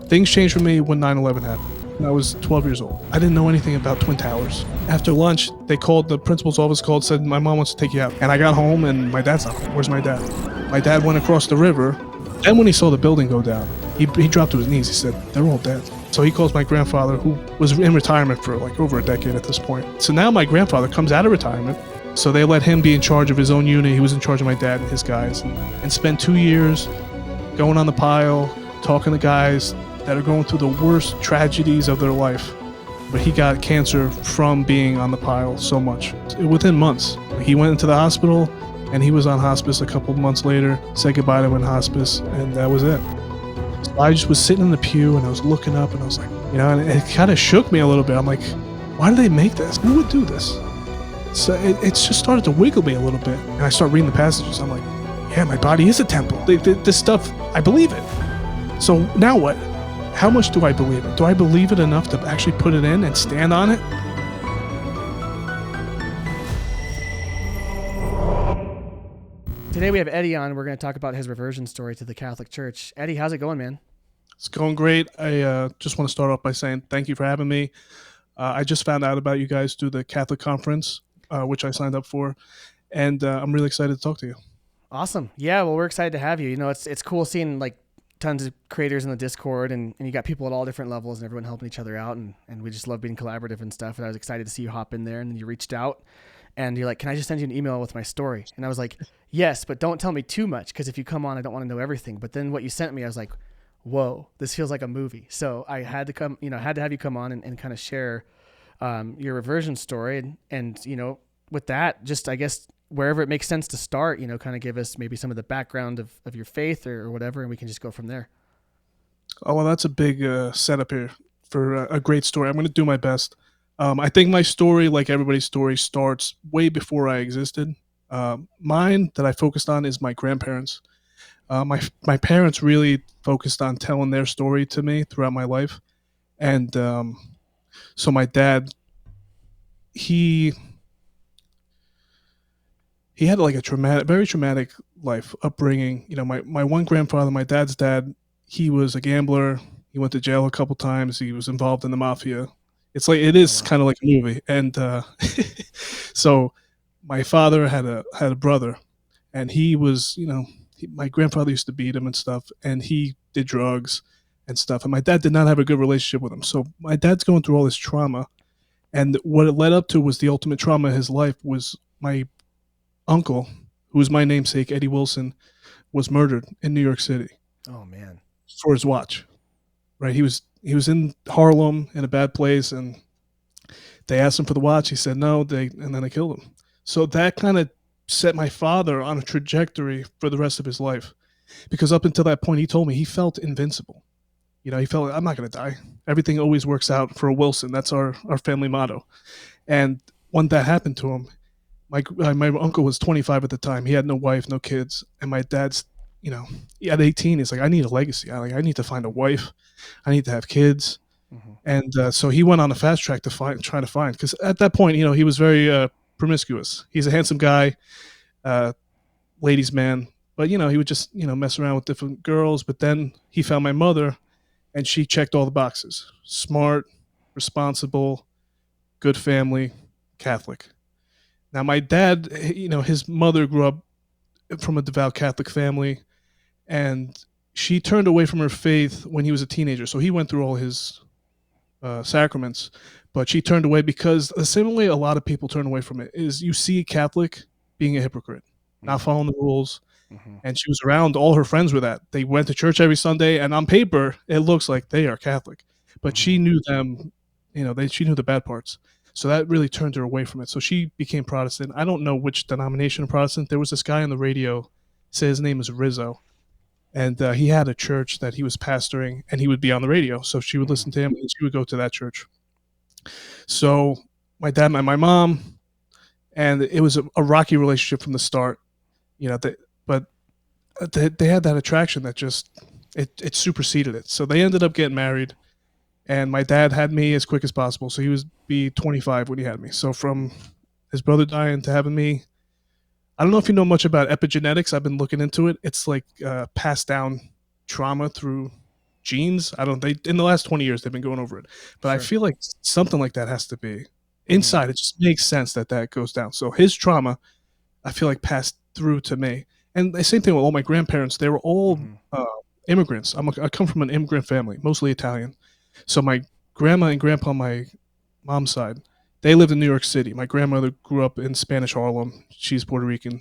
Things changed for me when 9/11 happened. I was 12 years old. I didn't know anything about Twin Towers. After lunch, they called, the principal's office called, said, my mom wants to take you out. And I got home and my dad's not there. Where's my dad? My dad went across the river. Then when he saw the building go down, he dropped to his knees. He said, they're all dead. So he calls my grandfather, who was in retirement for like over a decade at this point. So now my grandfather comes out of retirement. So they let him be in charge of his own unit. He was in charge of my dad and his guys, and spent 2 years going on the pile, talking to guys that are going through the worst tragedies of their life. But he got cancer from being on the pile so much. Within months, he went into the hospital and he was on hospice a couple months later, said goodbye to him in hospice, and that was it. So I just was sitting in the pew and I was looking up and I was like, and it kind of shook me a little bit. I'm like, why do they make this? Who would do this? So it's just started to wiggle me a little bit. And I start reading the passages. I'm like, yeah, my body is a temple. This stuff, I believe it. So now what? How much do I believe it? Do I believe it enough to actually put it in and stand on it? Today we have Eddie on. We're going to talk about his reversion story to the Catholic Church. Eddie, how's it going, man? It's going great. I just want to start off by saying thank you for having me. I just found out about you guys through the Catholic Conference, which I signed up for, and I'm really excited to talk to you. Awesome. Yeah, well, we're excited to have you. It's cool seeing like tons of creators in the Discord, and you got people at all different levels and everyone helping each other out, and we just love being collaborative and stuff. And I was excited to see you hop in there, and then you reached out and you're like, can I just send you an email with my story? And I was like, yes, but don't tell me too much, because if you come on, I don't want to know everything. But then what you sent me, I was like, whoa, this feels like a movie. So I had to come, had to have you come on and kind of share your reversion story. And with that, just, I guess, wherever it makes sense to start, kind of give us maybe some of the background of your faith or whatever, and we can just go from there. Oh, well, that's a big setup here for a great story. I'm going to do my best. I think my story, like everybody's story, starts way before I existed. Mine that I focused on is my grandparents. My parents really focused on telling their story to me throughout my life. And so my dad, he had like a very traumatic life upbringing. My one grandfather, my dad's dad, he was a gambler. He went to jail a couple times. He was involved in the mafia. It's like, it is kind of like a movie. And so my father had a brother, and he was, my grandfather used to beat him and stuff, and he did drugs and stuff. And my dad did not have a good relationship with him. So my dad's going through all this trauma. And what it led up to was the ultimate trauma of his life was my uncle, who was my namesake, Eddie Wilson, was murdered in New York City. Oh, man. For his watch. Right? He was in Harlem in a bad place, and they asked him for the watch. He said no, and then they killed him. So that kind of set my father on a trajectory for the rest of his life, because up until that point, he told me he felt invincible. He felt like, I'm not going to die. Everything always works out for a Wilson. That's our family motto. And when that happened to him, my uncle was 25 at the time. He had no wife, no kids, and my dad's, at 18, he's like, I need a legacy. I need to find a wife. I need to have kids. Mm-hmm. And so he went on a fast track to try to find, because at that point, he was very promiscuous. He's a handsome guy, ladies' man, but he would just mess around with different girls. But then he found my mother, and she checked all the boxes: smart, responsible, good family, Catholic. Now my dad, his mother grew up from a devout Catholic family, and she turned away from her faith when he was a teenager. So he went through all his sacraments, but she turned away because the same way a lot of people turn away from it is you see a Catholic being a hypocrite, not following the rules. Mm-hmm. And she was around, all her friends were that. They went to church every Sunday, and on paper, it looks like they are Catholic. But she knew them, she knew the bad parts. So that really turned her away from it. So she became Protestant. I don't know which denomination of Protestant. There was this guy on the radio, say his name is Rizzo, and he had a church that he was pastoring, and he would be on the radio. So she would listen to him, and she would go to that church. So my dad met my mom, and it was a rocky relationship from the start. But they had that attraction that just it superseded it. So they ended up getting married. And my dad had me as quick as possible. So he was be 25 when he had me. So from his brother dying to having me, I don't know if you know much about epigenetics. I've been looking into it. It's like passed down trauma through genes. I don't. They in the last 20 years they've been going over it, but I Sure. feel like something like that has to be Hmm. inside. It just makes sense that that goes down. So his trauma, I feel like passed through to me, and the same thing with all my grandparents. They were all Hmm. uh, immigrants. I come from an immigrant family, mostly Italian. So my grandma and grandpa on my mom's side, they lived in New York City. My grandmother grew up in Spanish Harlem. She's Puerto Rican,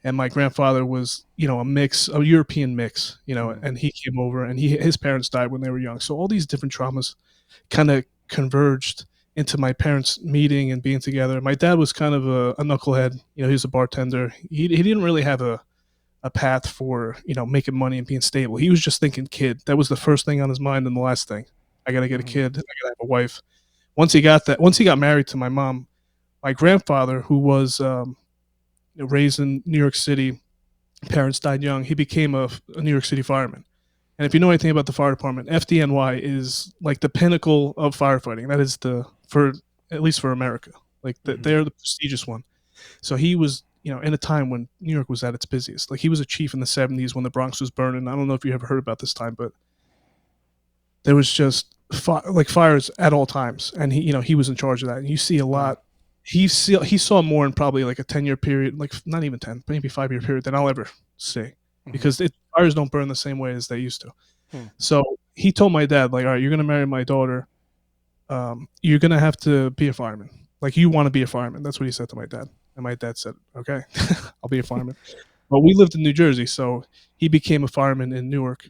and my grandfather was, a mix, a European mix, Hmm. and he came over, and his parents died when they were young. So all these different traumas kind of converged into my parents meeting and being together. My dad was kind of a knucklehead. He was a bartender. He didn't really have a path for, making money and being stable. He was just thinking kid. That was the first thing on his mind, and the last thing. I got to get a Hmm. kid. I got to have a wife. Once he got married to my mom, my grandfather, who was raised in New York City, parents died young. He became a New York City fireman. And if you know anything about the fire department, FDNY is like the pinnacle of firefighting. That is for at least for America. Like Hmm. they're the prestigious one. So he was, in a time when New York was at its busiest. Like he was a chief in the 70s when the Bronx was burning. I don't know if you ever heard about this time, but there was just like fires at all times, and he was in charge of that. And you see a Wow. lot. He saw more in probably like a 10-year period, like not even 10, maybe 5-year period than I'll ever see, Hmm. because fires don't burn the same way as they used to. Hmm. So he told my dad, like, all right, you're gonna marry my daughter. You're gonna have to be a fireman. Like you want to be a fireman. That's what he said to my dad. And my dad said, okay, I'll be a fireman. But we lived in New Jersey, so he became a fireman in Newark,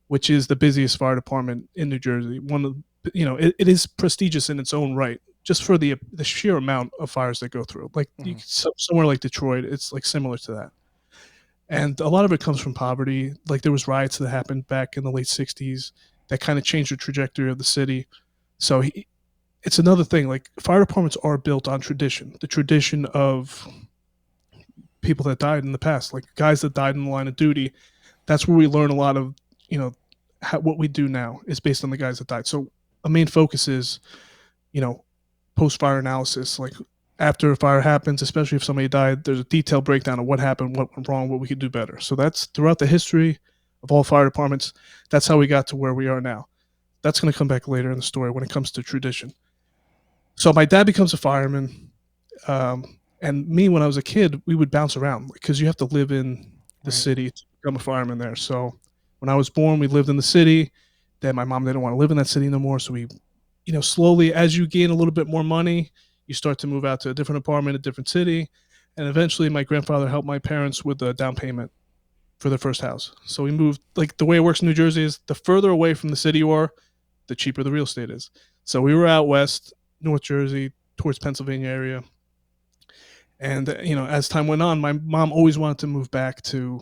which is the busiest fire department in New Jersey. One of it is prestigious in its own right, just for the sheer amount of fires that go through. Like Hmm. somewhere like Detroit, it's like similar to that, and a lot of it comes from poverty. Like there was riots that happened back in the late '60s that kind of changed the trajectory of the city. So it's another thing. Like fire departments are built on tradition, the tradition of people that died in the past, like guys that died in the line of duty. That's where we learn a lot of, you know what we do now is based on the guys that died. So a main focus is, you know post fire analysis. Like after a fire happens, especially if somebody died, there's a detailed breakdown of what happened, what went wrong, what we could do better. So that's throughout the history of all fire departments. That's how we got to where we are now. That's going to come back later in the story when it comes to tradition. So my dad becomes a fireman, and me, when I was a kid, we would bounce around because you have to live in the Right. city to become a fireman there. So when I was born, we lived in the city. Then my mom didn't want to live in that city no more, so we, slowly, as you gain a little bit more money, you start to move out to a different apartment, a different city, and eventually, my grandfather helped my parents with the down payment for their first house. So we moved. Like the way it works in New Jersey is the further away from the city you are, the cheaper the real estate is. So we were out west, North Jersey, towards Pennsylvania area, and as time went on, my mom always wanted to move back to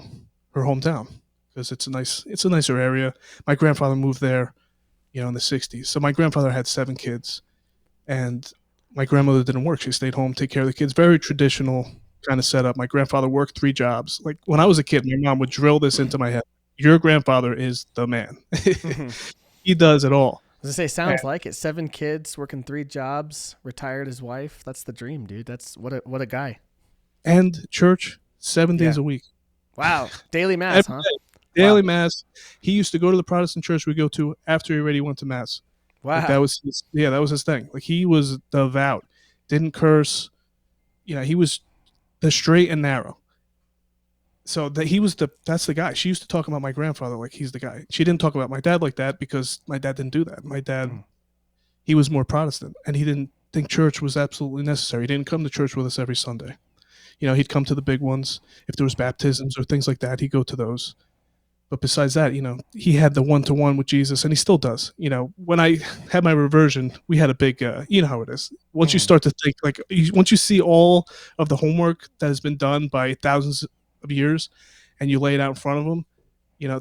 her hometown because it's a nicer area. My grandfather moved there, in the '60s. So my grandfather had 7 kids, and my grandmother didn't work. She stayed home, take care of the kids. Very traditional kind of setup. My grandfather worked 3 jobs. Like when I was a kid, my mom would drill this into my head. Your grandfather is the man. Hmm. He does it all. As I say, And, sounds like it. 7 kids, working 3 jobs, retired his wife. That's the dream, dude. That's what a guy. and church 7 days Yeah. a week. Wow. Daily mass, Every huh? day. Wow. Daily mass. He used to go to the Protestant church we go to after he already went to mass. Like that Wow. was that was his thing. Like he was devout, didn't curse. He was the straight and narrow. So that he was that's the guy. She used to talk about my grandfather like he's the guy. She didn't talk about my dad like that because my dad didn't do that. My dad, Mm. he was more Protestant, and he didn't think church was absolutely necessary. He didn't come to church with us every Sunday. He'd come to the big ones. If there was Mhm. baptisms or things like that, he'd go to those. But besides that, he had the one-to-one with Jesus, and he still does. When I had my reversion, we had a big, you know how it is. Once you Mhm. start to think, like, once you see all of the homework that has been done by thousands of years, and you lay it out in front of them,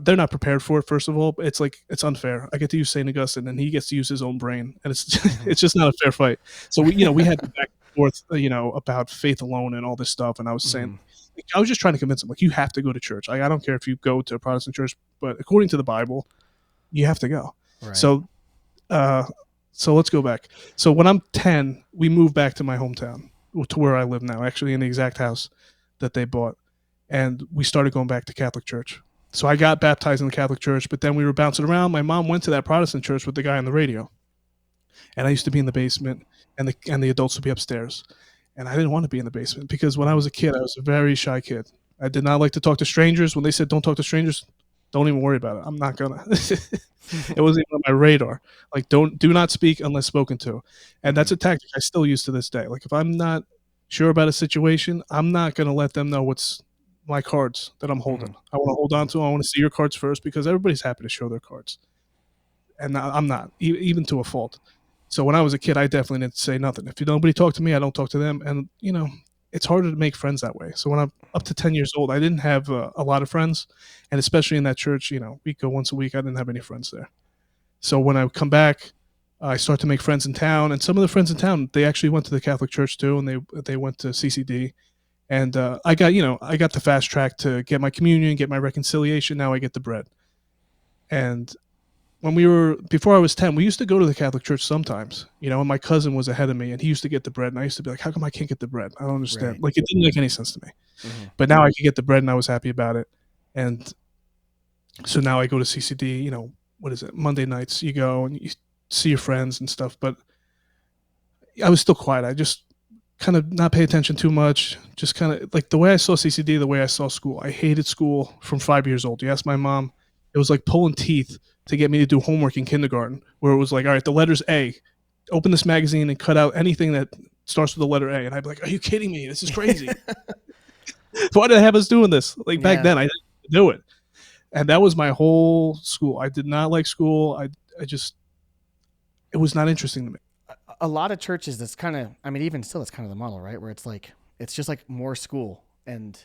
they're not prepared for it. First of all, it's like it's unfair. I get to use Saint Augustine, and he gets to use his own brain, and it's Mhm. it's just not a fair fight. So we had the back and forth, about faith alone and all this stuff, and I was saying, Mhm. like, I was just trying to convince him, like, you have to go to church. Like, I don't care if you go to a Protestant church, but according to the Bible, you have to go. Right. So, uh, so let's go back. So when I'm 10, we moved back to my hometown, to where I live now, actually in the exact house that they bought, and we started going back to Catholic church. So I got baptized in the Catholic Church, but then we were bouncing around. My mom went to that Protestant church with the guy on the radio, and I used to be in the basement, and the adults would be upstairs, and I didn't want to be in the basement because when I was a kid, I was a very shy kid. I did not like to talk to strangers. When they said don't talk to strangers, don't even worry about it. I'm not gonna. It wasn't even on my radar. Like do not speak unless spoken to, and that's a tactic I still use to this day. Like if I'm not sure about a situation, I'm not gonna let them know what's my cards that I'm holding. I want to hold on to them. I want to see your cards first because everybody's happy to show their cards, and I'm not even to a fault. So when I was a kid, I definitely didn't say nothing. If nobody talked to me, I don't talk to them, and it's harder to make friends that way. So when I'm up to 10 years old, I didn't have a lot of friends, and especially in that church, we go once a week. I didn't have any friends there. So when I come back, I start to make friends in town, and some of the friends in town, they actually went to the Catholic Church too, and they went to CCD. And I got the fast track to get my communion, get my reconciliation. Now I get the bread. And before I was 10, we used to go to the Catholic Church sometimes, and my cousin was ahead of me, and he used to get the bread, and I used to be like, how come I can't get the bread? I don't understand. Right. Like, it didn't make any sense to me. But now I could get the bread, and I was happy about it. And so now I go to CCD, what is it? Monday nights, you go and you see your friends and stuff. But I was still quiet. I just kind of not pay attention too much. Just kind of like the way I saw CCD, the way I saw school. I hated school from 5 years old. You ask my mom, it was like pulling teeth to get me to do homework in kindergarten, where it was like, all right, the letter's A. Open this magazine and cut out anything that starts with the letter A. And I'd be like, are you kidding me? This is crazy. Why did they have us doing this? Like back then, I didn't do it. And that was my whole school. I did not like school. It was not interesting to me. A lot of churches, that's kind of, I mean, even still, it's kind of the model, right? Where it's like, it's just like more school. And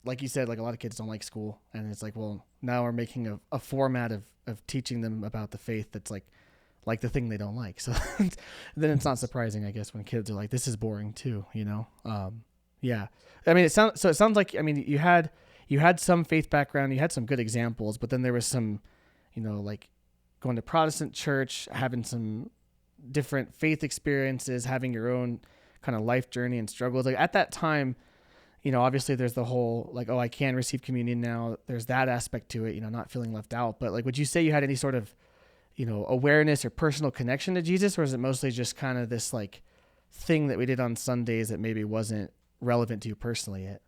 like you said, like a lot of kids don't like school. And it's like, well, now we're making a format of teaching them about the faith that's like the thing they don't like. So then it's not surprising, I guess, when kids are like, this is boring too, Yeah. I mean, it sounds like, I mean, you had some faith background, you had some good examples, but then there was some, like going to Protestant church, having some different faith experiences, having your own kind of life journey and struggles. Like at that time, obviously there's the whole like, oh, I can receive communion now. There's that aspect to it, not feeling left out. But like, would you say you had any sort of, awareness or personal connection to Jesus, or is it mostly just kind of this like thing that we did on Sundays that maybe wasn't relevant to you personally yet?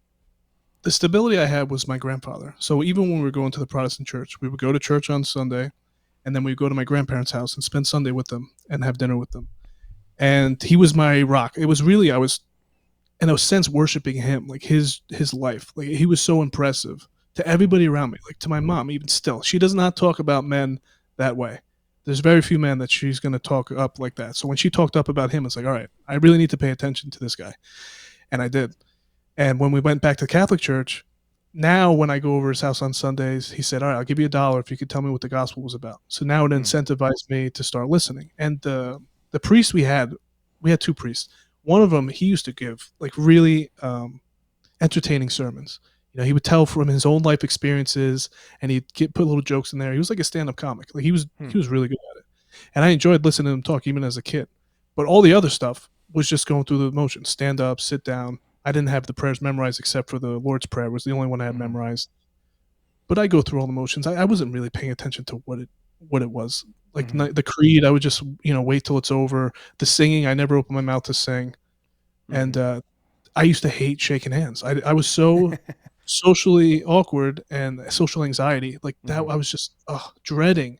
The stability I had was my grandfather. So even when we were going to the Protestant church, we would go to church on Sunday, and then we'd go to my grandparents' house and spend Sunday with them and have dinner with them. And he was my rock. It was really, I was, in a sense, worshiping him, like his life. Like he was so impressive to everybody around me, like to my mom, even still. She does not talk about men that way. There's very few men that she's going to talk up like that. So when she talked up about him, it's like, all right, I really need to pay attention to this guy. And I did. And when we went back to Catholic church, now when I go over his house on Sundays, he said, all right, I'll give you $1 if you could tell me what the gospel was about. So now it incentivized me to start listening. And the priest we had 2 priests. One of them, he used to give like really entertaining sermons. He would tell from his own life experiences, and he'd put little jokes in there. He was like a stand-up comic. Like he was really good at it. And I enjoyed listening to him talk even as a kid. But all the other stuff was just going through the motions. Stand up, sit down. I didn't have the prayers memorized except for the Lord's Prayer. It was the only one I had memorized. But I go through all the motions. I wasn't really paying attention to what it was. Like the creed, I would just wait till it's over. The singing, I never opened my mouth to sing. And I used to hate shaking hands. I was so socially awkward and social anxiety like that. I was just dreading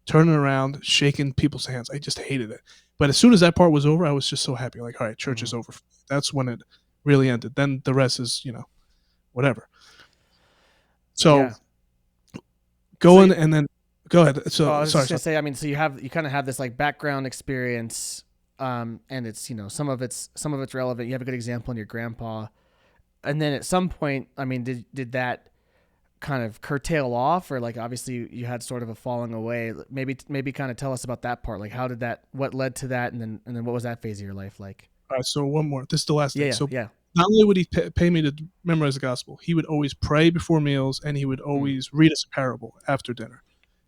turning around, shaking people's hands. I just hated it. But as soon as that part was over, I was just so happy. Like, all right, church is over. That's when it really ended. Then the rest is, whatever. So go ahead. So I was sorry. just gonna say, I mean, so you kind of have this like background experience, and it's some of it's relevant. You have a good example in your grandpa, and then at some point, I mean, did that kind of curtail off, or like obviously you had sort of a falling away? Maybe kind of tell us about that part. Like what led to that, and then what was that phase of your life like? All right, so one more. This is the last thing. So yeah. Not only would he pay me to memorize the gospel, he would always pray before meals, and he would always read us a parable after dinner.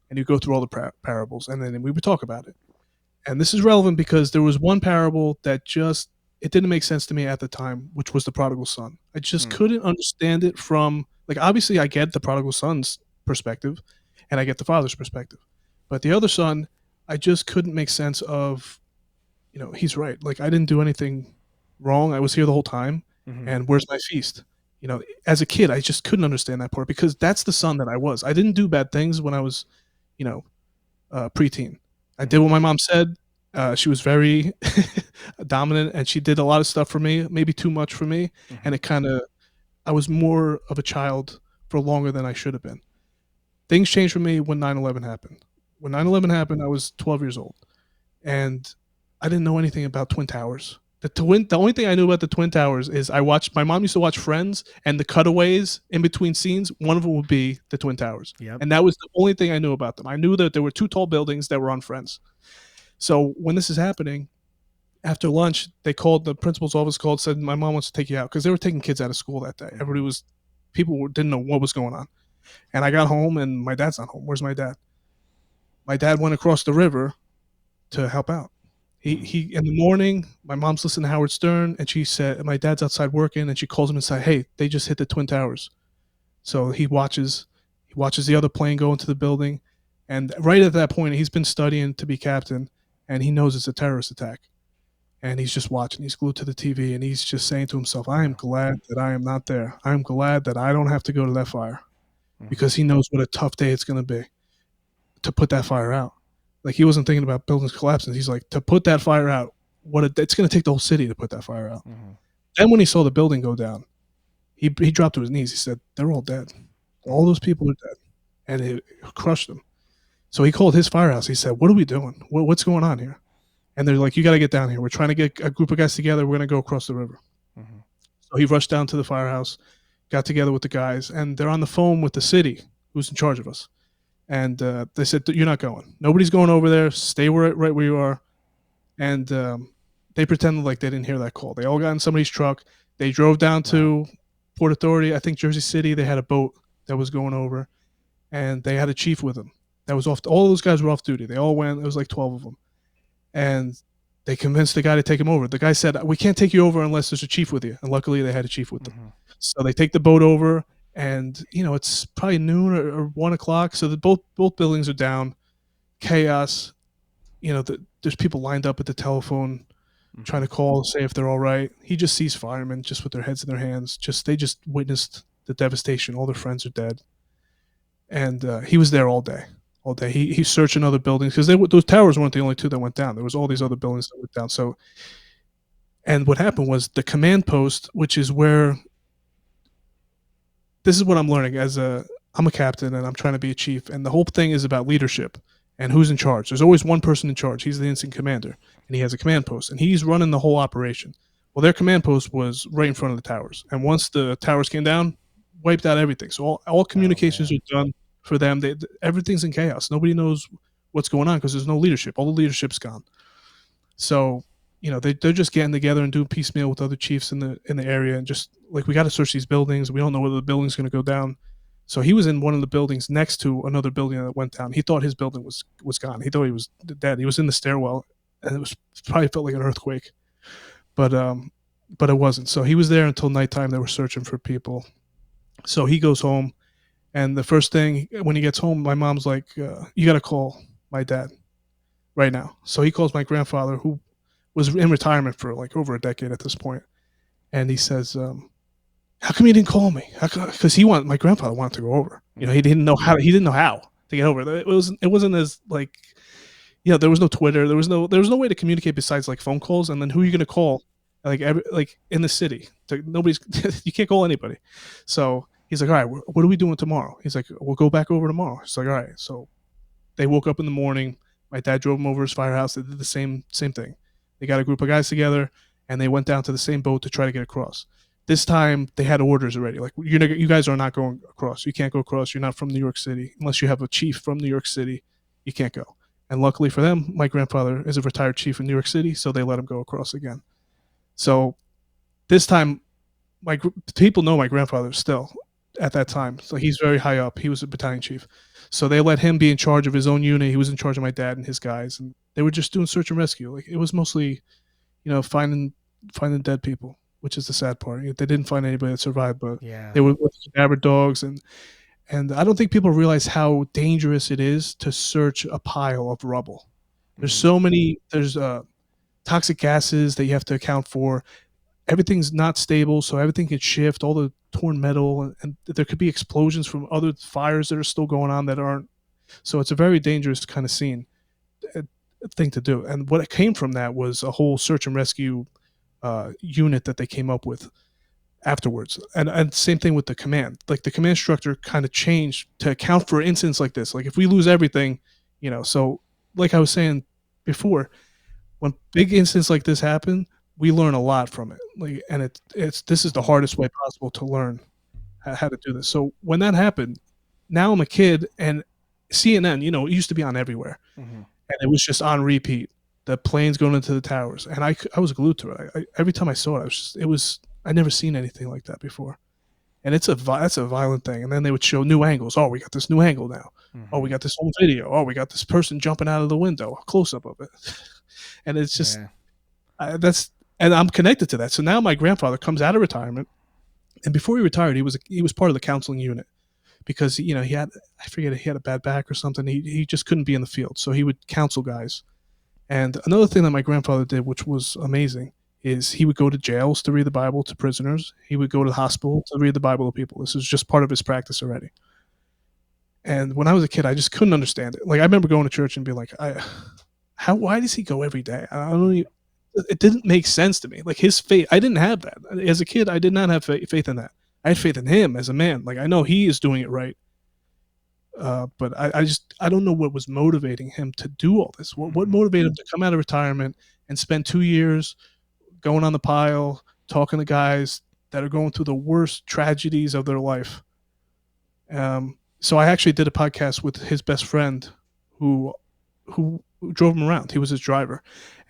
And he'd go through all the parables, and then we would talk about it. And this is relevant because there was one parable that it didn't make sense to me at the time, which was the prodigal son. I just couldn't understand it from, like, obviously I get the prodigal son's perspective, and I get the father's perspective. But the other son, I just couldn't make sense of, he's right. Like, I didn't do anything wrong. I was here the whole time, Hmm. and where's my feast? As a kid, I just couldn't understand that part because that's the son that I was. I didn't do bad things when I was, you know, preteen. I did what Hmm. my mom said. She was very dominant, and she did a lot of stuff for me, maybe too much for me, and Hmm. it kind of I was more of a child for longer than I should have been. Things changed for me when 9/11 happened. When 9/11 happened, I was 12 years old, and I didn't know anything about Twin Towers. The only thing I knew about the Twin Towers is I watched my mom used to watch Friends, and the cutaways in between scenes, one of them would be the Twin Towers. Yep. And that was the only thing I knew about them. I knew that there were two tall buildings that were on Friends. So when this is happening, after lunch, the principal's office called, said, my mom wants to take you out because they were taking kids out of school that day. Hmm. People didn't know what was going on. And I got home and my dad's not home. Where's my dad? My dad went across the river to help out. Hmm. He in the morning, my mom's listening to Howard Stern, and she said, my dad's outside working, and she calls him and said, hey, they just hit the Twin Towers. So he watches the other plane go into the building, and right at that point, he's been studying to be captain, and he knows it's a terrorist attack, and he's just watching. He's glued to the TV, and he's just saying to himself, I am Wow. glad that I am not there. I am glad that I don't have to go to that fire Hmm. because he knows what a tough day it's going to be to put that fire out. Like, he wasn't thinking about buildings collapsing. He's like, to put that fire out, it's going to take the whole city to put that fire out. Hmm. Then when he saw the building go down, he dropped to his knees. He said, they're all dead. All Hmm. those people are dead. And it crushed him. So he called his firehouse. He said, what are we doing? What's going on here? And they're like, you got to get down here. We're trying to get a group of guys together. We're going to go across the river. Hmm. So he rushed down to the firehouse, got together with the guys, and they're on the phone with the city who's in charge of us. And they said, you're not going. Nobody's going over there. Stay right where you are. And they pretended like they didn't hear that call. They all got in somebody's truck. They drove down Wow. to Port Authority, I think Jersey City. They had a boat that was going over, and they had a chief with them. That was off. All those guys were off duty. They all went. It was like 12 of them, and they convinced the guy to take him over. The guy said, "We can't take you over unless there's a chief with you." And luckily, they had a chief with them. Hmm. So they take the boat over, and it's probably noon or 1 o'clock. So both buildings are down. Chaos. There's people lined up at the telephone trying Hmm. to call, say if they're all right. He just sees firemen just with their heads in their hands. They just witnessed the devastation. All their friends are dead, and he was there all day. All day, he's searching other buildings because those towers weren't the only two that went down. There was all these other buildings that went down. So, and what happened was the command post, which is where this is what I'm learning I'm a captain and I'm trying to be a chief, and the whole thing is about leadership and who's in charge. There's always one person in charge. He's the instant commander, and he has a command post, and he's running the whole operation. Well, their command post was right in front of the towers, and once the towers came down, wiped out everything. So all Oh communications are man. done for them. Everything's in chaos. Nobody knows what's going on because there's no leadership. All the leadership's gone. So they're just getting together and doing piecemeal with other chiefs in the area, and just like, we got to search these buildings. We don't know whether the building's going to go down. So he was in one of the buildings next to another building that went down. He thought his building was gone. He thought he was dead. He was in the stairwell, and probably felt like an earthquake, but but it wasn't. So he was there until nighttime. They were searching for people. So he goes home, and the first thing when he gets home, my mom's like, "You got to call my dad right now." So he calls my grandfather, who was in retirement for like over a decade at this point, and he says, how come you didn't call me? Because my grandfather wanted to go over. He Hmm. didn't know how. He didn't know how to get over. It wasn't as like, there was no Twitter. There was no way to communicate besides like phone calls. And then who are you going to call? Like in the city, nobody's. You can't call anybody. So he's like, all right, what are we doing tomorrow? He's like, we'll go back over tomorrow. It's like, all right. So they woke up in the morning. My dad drove him over his firehouse. They did the same thing. They got a group of guys together, and they went down to the same boat to try to get across. This time they had orders already. Like, you guys are not going across. You can't go across. You're not from New York City unless you have a chief from New York City. You can't go. And luckily for them, my grandfather is a retired chief in New York City, so they let him go across again. So this time, people know my grandfather still at that time. So he's very high up. He was a battalion chief. So they let him be in charge of his own unit. He was in charge of my dad and his guys, and they were just doing search and rescue. Like, it was mostly, finding dead people, which is the sad part. They didn't find anybody that survived, but Yeah. they were with cadaver dogs, And I don't think people realize how dangerous it is to search a pile of rubble. There's Mhm. so many, there's toxic gases that you have to account for. Everything's not stable, so everything can shift, all the torn metal, and there could be explosions from other fires that are still going on that aren't. So it's a very dangerous kind of uh, thing to do. And what came from that was a whole search and rescue unit that they came up with afterwards. And same thing with the command. Like the command structure kind of changed to account for incidents like this. Like if we lose everything, so like I was saying before, when big incidents like this happen, we learn a lot from it. Like, and it's this is the hardest way possible to learn how to do this. So when that happened, now I'm a kid and CNN, it used to be on everywhere, Mhm. and it was just on repeat. The planes going into the towers, and I was glued to it. Every time I saw it, I never seen anything like that before, and that's a violent thing. And then they would show new angles. Oh, we got this new angle now. Oh, we Mhm. got this whole video. Oh, we got this person jumping out of the window, a close up of it, and it's just Yeah. that's and I'm connected to that. So now my grandfather comes out of retirement, and before he retired, he was part of the counseling unit because he had I forget he had a bad back or something. He just couldn't be in the field, so he would counsel guys. And another thing that my grandfather did, which was amazing, is he would go to jails to read the Bible to prisoners. He would go to the hospital to read the Bible to people. This was just part of his practice already. And when I was a kid, I just couldn't understand it. Like I remember going to church and being like, why does he go every day? I don't even, it didn't make sense to me. Like his faith, I didn't have that as a kid. I did not have faith in that. I had faith in him as a man. Like I know he is doing it right, but I don't know what was motivating him to do all this. What Mhm. motivated him to come out of retirement and spend 2 years going on the pile, talking to guys that are going through the worst tragedies of their life. So I actually did a podcast with his best friend, who who drove him around. He was his driver,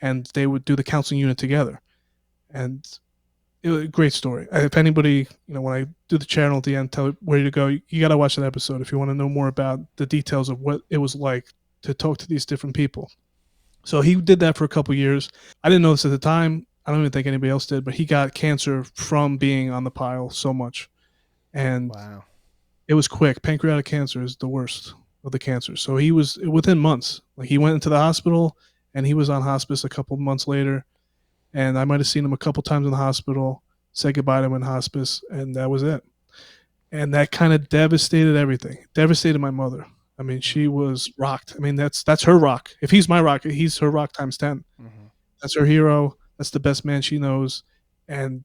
and they would do the counseling unit together. And it was a great story. If anybody, when I do the channel at the end, tell where to go, you got to watch that episode if you want to know more about the details of what it was like to talk to these different people. So he did that for a couple years. I didn't know this at the time. I don't even think anybody else did, but he got cancer from being on the pile so much. And Wow. it was quick. Pancreatic cancer is the worst of the cancers. So he was within months. Like he went into the hospital and he was on hospice a couple months later. And I might have seen him a couple times in the hospital, said goodbye to him in hospice, and that was it. And that kind of devastated everything. Devastated my mother. I mean, she was rocked. I mean, that's her rock. If he's my rock, he's her rock times 10. Mhm. That's her hero. That's the best man she knows. And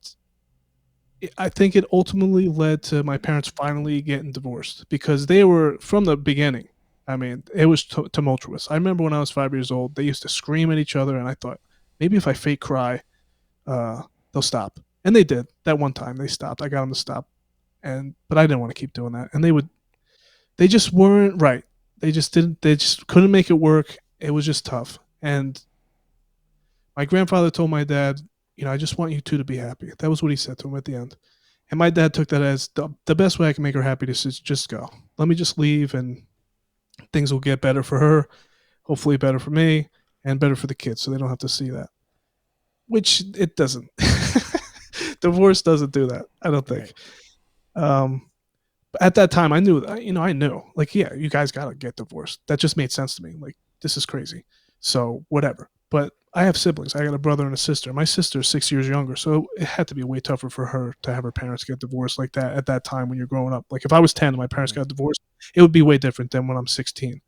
I think it ultimately led to my parents finally getting divorced because they were from the beginning. I mean, it was tumultuous. I remember when I was 5 years old, they used to scream at each other, and I thought maybe if I fake cry, they'll stop. And they did. That one time they stopped. I got them to stop, but I didn't want to keep doing that. And they just weren't right. They just didn't. They just couldn't make it work. It was just tough. And my grandfather told my dad, I just want you two to be happy. That was what he said to him at the end. And my dad took that as the best way I can make her happy is just go. Let me just leave and things will get better for her, hopefully better for me, and better for the kids so they don't have to see that. Which it doesn't. Divorce doesn't do that, I don't think. Right. But at that time, I knew, I knew, like, yeah, you guys got to get divorced. That just made sense to me. Like, this is crazy. So, whatever. But I have siblings. I got a brother and a sister. My sister is 6 years younger. So, it had to be way tougher for her to have her parents get divorced like that at that time when you're growing up. Like, if I was 10 and my parents Mhm. got divorced, it would be way different than when I'm 16.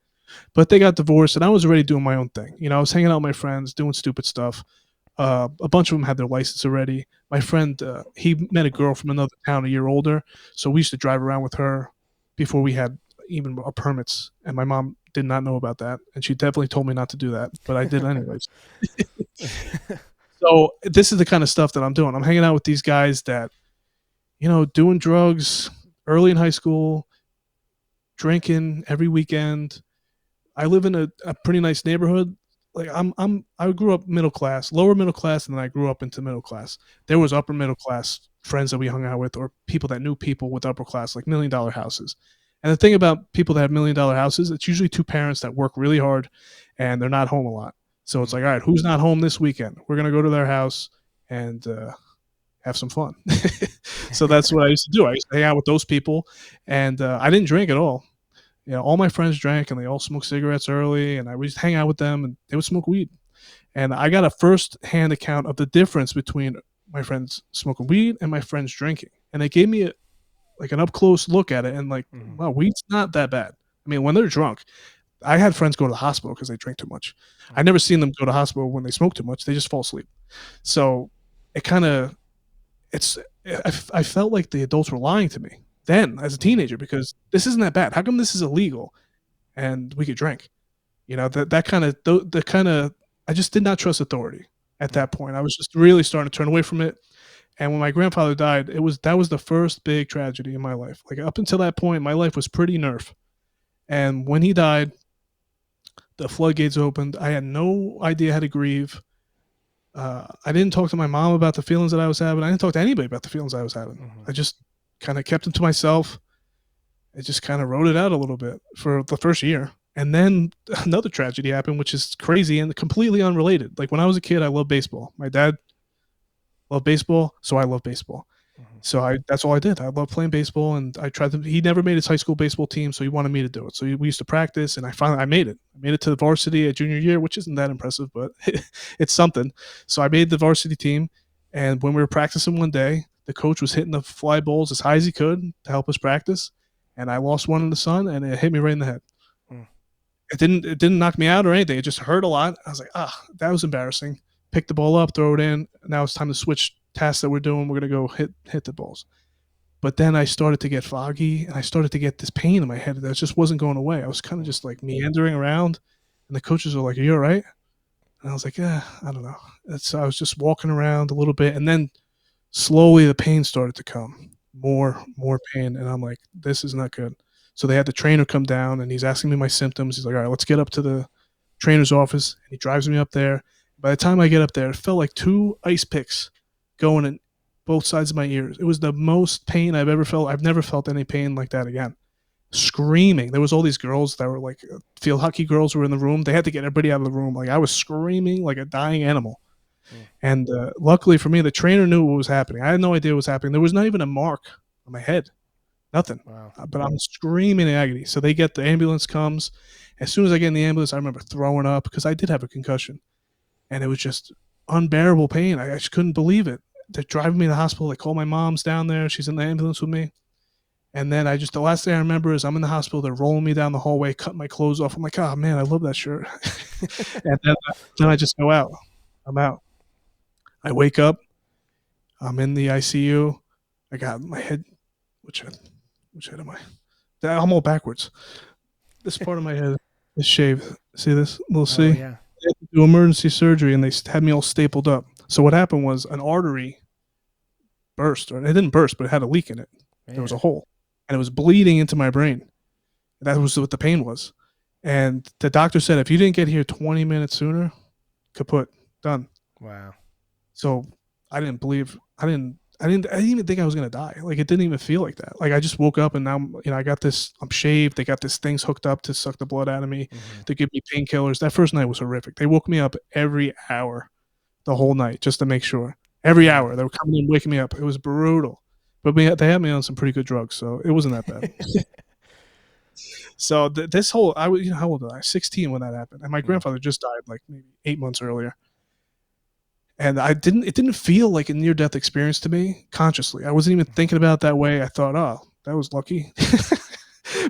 But they got divorced, and I was already doing my own thing. I was hanging out with my friends, doing stupid stuff. A bunch of them had their license already. My friend, he met a girl from another town a year older, so we used to drive around with her before we had even our permits. And my mom did not know about that, and she definitely told me not to do that, but I did anyways. So this is the kind of stuff that I'm doing. I'm hanging out with these guys that, doing drugs early in high school, drinking every weekend. I live in a pretty nice neighborhood. Like I grew up middle class, lower middle class, and then I grew up into middle class. There was upper middle class friends that we hung out with, or people that knew people with upper class, like $1 million houses. And the thing about people that have $1 million houses, it's usually two parents that work really hard, and they're not home a lot. So it's like, all right, who's not home this weekend? We're gonna go to their house and have some fun. So that's what I used to do. I used to hang out with those people, and I didn't drink at all. All my friends drank, and they all smoked cigarettes early, and I would just hang out with them, and they would smoke weed. And I got a first-hand account of the difference between my friends smoking weed and my friends drinking, and it gave me like an up close look at it, and like, wow, weed's not that bad. I mean, when they're drunk, I had friends go to the hospital because they drink too much. I never seen them go to hospital when they smoke too much. They just fall asleep. So it kind of, it's, I felt like the adults were lying to me then as a teenager, because this isn't that bad. How come this is illegal and we could drink? That kind of, the kind of, I just did not trust authority at that point. I was just really starting to turn away from it. And when my grandfather died, that was the first big tragedy in my life. Like, up until that point, my life was pretty nerf. And when he died, the floodgates opened. I had no idea how to grieve. I didn't talk to my mom about the feelings that I was having. I didn't talk to anybody about the feelings I was having. I just kind of kept them to myself. I just kind of wrote it out a little bit for the first year. And then another tragedy happened, which is crazy and completely unrelated. Like, when I was a kid, I loved baseball. My dad loved baseball, so I love baseball. So that's all I did. I loved playing baseball, and I tried to. He never made his high school baseball team, so he wanted me to do it. So we used to practice, and I made it. I made it to the varsity at junior year, which isn't that impressive, but it's something. So I made the varsity team, and when we were practicing one day, the coach was hitting the fly balls as high as he could to help us practice, and I lost one in the sun, and it hit me right in the head. It didn't knock me out or anything. It just hurt a lot. I was like, that was embarrassing. Pick the ball up, throw it in. Now it's time to switch tasks that we're doing. We're gonna go hit the balls. But then I started to get foggy, and I started to get this pain in my head that just wasn't going away. I was kind of just like meandering around, and the coaches were like, "Are you all right?" And I was like, I don't know. I was just walking around a little bit, and then slowly the pain started to come. More pain, and I'm like, this is not good. So they had the trainer come down, and he's asking me my symptoms. He's like, all right, let's get up to the trainer's office. And he drives me up there. By the time I get up there, it felt like 2 ice picks going in both sides of my ears. It was the most pain I've ever felt. I've never felt any pain like that again. Screaming. There was all these girls that were like field hockey girls were in the room. They had to get everybody out of the room. Like, I was screaming like a dying animal. And luckily for me, the trainer knew what was happening. I had no idea what was happening. There was not even a mark on my head. Nothing. Wow. But I'm screaming in agony. So the ambulance comes. As soon as I get in the ambulance, I remember throwing up because I did have a concussion. And it was just unbearable pain. I just couldn't believe it. They're driving me to the hospital. They call my mom's down there. She's in the ambulance with me. And then the last thing I remember is I'm in the hospital. They're rolling me down the hallway, cutting my clothes off. I'm like, oh, man, I love that shirt. And then I just go out. I'm out. I wake up. I'm in the ICU. I got my head. Which head am I? I'm all backwards. This part of my head is shaved. See this little C? Yeah. They had to do emergency surgery, and they had me all stapled up. So what happened was an artery burst, or it didn't burst, but it had a leak in it. There was a hole, and it was bleeding into my brain. That was what the pain was. And the doctor said, if you didn't get here 20 minutes sooner, kaput, done. Wow. So I didn't even think I was going to die. Like, it didn't even feel like that. Like, I just woke up, and now, I got this, I'm shaved. They got this things hooked up to suck the blood out of me. They give me painkillers. That first night was horrific. They woke me up every hour the whole night just to make sure. Every hour. They were coming in, waking me up. It was brutal. But they had me on some pretty good drugs, so it wasn't that bad. So this whole, how old was I? 16 when that happened. And my grandfather just died like maybe 8 months earlier. And it didn't feel like a near-death experience to me consciously. I wasn't even thinking about it that way. I thought, oh, that was lucky.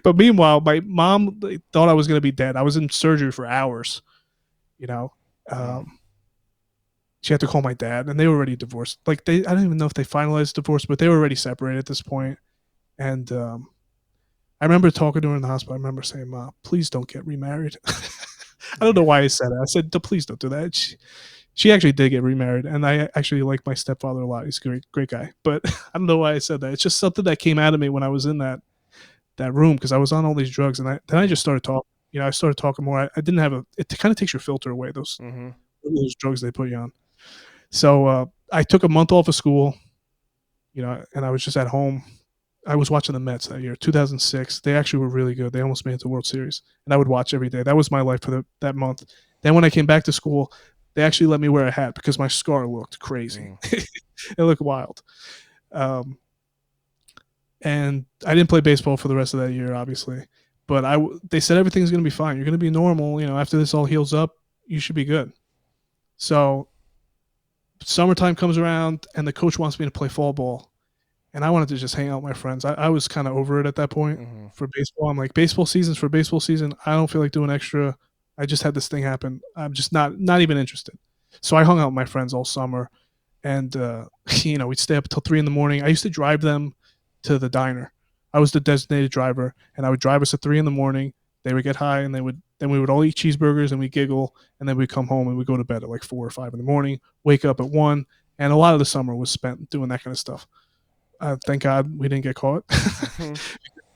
But meanwhile, my mom thought I was going to be dead. I was in surgery for hours, She had to call my dad, and they were already divorced. Like, I don't even know if they finalized divorce, but they were already separated at this point. And I remember talking to her in the hospital. I remember saying, "Ma, please don't get remarried." I don't know why I said it. I said, please don't do that. She actually did get remarried, and I actually like my stepfather a lot. He's a great guy. But I don't know why I said that. It's just something that came out of me when I was in that room, because I was on all these drugs, and then I just started talking. I started talking more. I didn't have it kind of takes your filter away, those drugs they put you on. So I took a month off of school, and I was just at home. I was watching the Mets that year, 2006. They actually were really good. They almost made it to the World Series, and I would watch every day. That was my life for that month. Then when I came back to school, They actually let me wear a hat because my scar looked crazy. Mm. It looked wild. Um, and I didn't play baseball for the rest of that year, obviously. But they said everything's going to be fine. You're going to be normal. After this all heals up, you should be good. So summertime comes around, and the coach wants me to play fall ball, and I wanted to just hang out with my friends. I was kind of over it at that point Mm-hmm. for baseball. I'm like, baseball season's for baseball season. I don't feel like doing extra. I just had this thing happen. I'm just not even interested. So I hung out with my friends all summer, and we'd stay up until 3 in the morning. I used to drive them to the diner. I was the designated driver, and I would drive us at 3 in the morning. They would get high, and we would all eat cheeseburgers, and we giggle, and then we'd come home and we'd go to bed at like 4 or 5 in the morning. Wake up at 1, and a lot of the summer was spent doing that kind of stuff. Thank God we didn't get caught. Mm-hmm.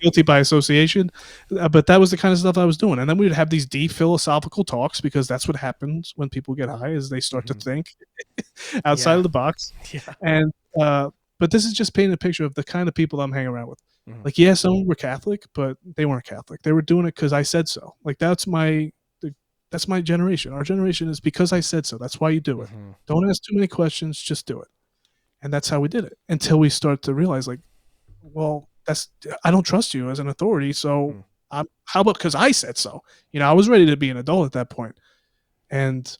Guilty by association. But that was the kind of stuff I was doing. And then we would have these deep philosophical talks, because that's what happens when people get high, is they start to think outside Yeah. of the box. Yeah. And but this is just painting a picture of the kind of people I'm hanging around with. Mm-hmm. Like, yeah, some were Catholic, but they weren't Catholic. They were doing it because I said so. Like, that's my generation. Our generation is because I said so. That's why you do it. Mm-hmm. Don't ask too many questions. Just do it. And that's how we did it, until we start to realize, like, well, I don't trust you as an authority. So how about because I said so? I was ready to be an adult at that point. And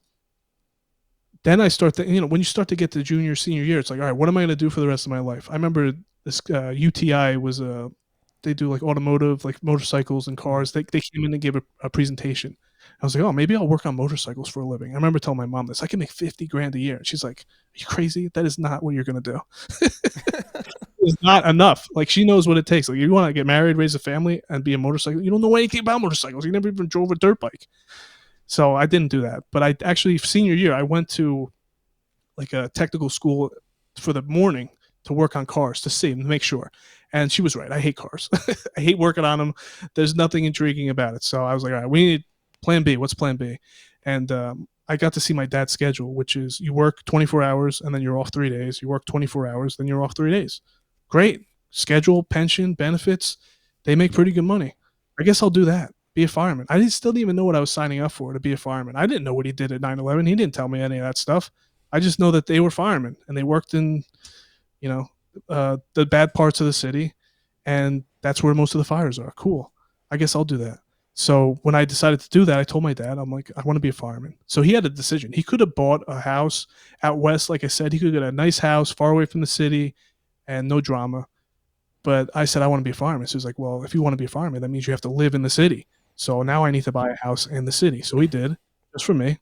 then I start when you start to get to junior, senior year, it's like, all right, what am I going to do for the rest of my life? I remember this UTI was they do like automotive, like motorcycles and cars. They came in and gave a presentation. I was like, oh, maybe I'll work on motorcycles for a living. I remember telling my mom this. I can make 50 grand a year. And she's like, are you crazy? That is not what you're going to do. It's not enough. Like, she knows what it takes. Like, you want to get married, raise a family, and be a motorcycle. You don't know anything about motorcycles. You never even drove a dirt bike. So I didn't do that. But I actually, senior year, I went to like a technical school for the morning to work on cars, to see and make sure. And she was right. I hate cars. I hate working on them. There's nothing intriguing about it. So I was like, all right, we need plan B. What's plan B? And I got to see my dad's schedule, which is you work 24 hours and then you're off 3 days. You work 24 hours, then you're off 3 days. Great. Schedule, pension, benefits. They make pretty good money. I guess I'll do that. Be a fireman. I still didn't even know what I was signing up for to be a fireman. I didn't know what he did at 9/11. He didn't tell me any of that stuff. I just know that they were firemen and they worked in, the bad parts of the city, and that's where most of the fires are. Cool. I guess I'll do that. So when I decided to do that, I told my dad, I'm like, I want to be a fireman. So he had a decision. He could have bought a house out west. Like I said, he could get a nice house far away from the city and no drama. But I said, I want to be a fireman. So he's like, well, if you want to be a fireman, that means you have to live in the city. So now I need to buy a house in the city. So he did, just for me.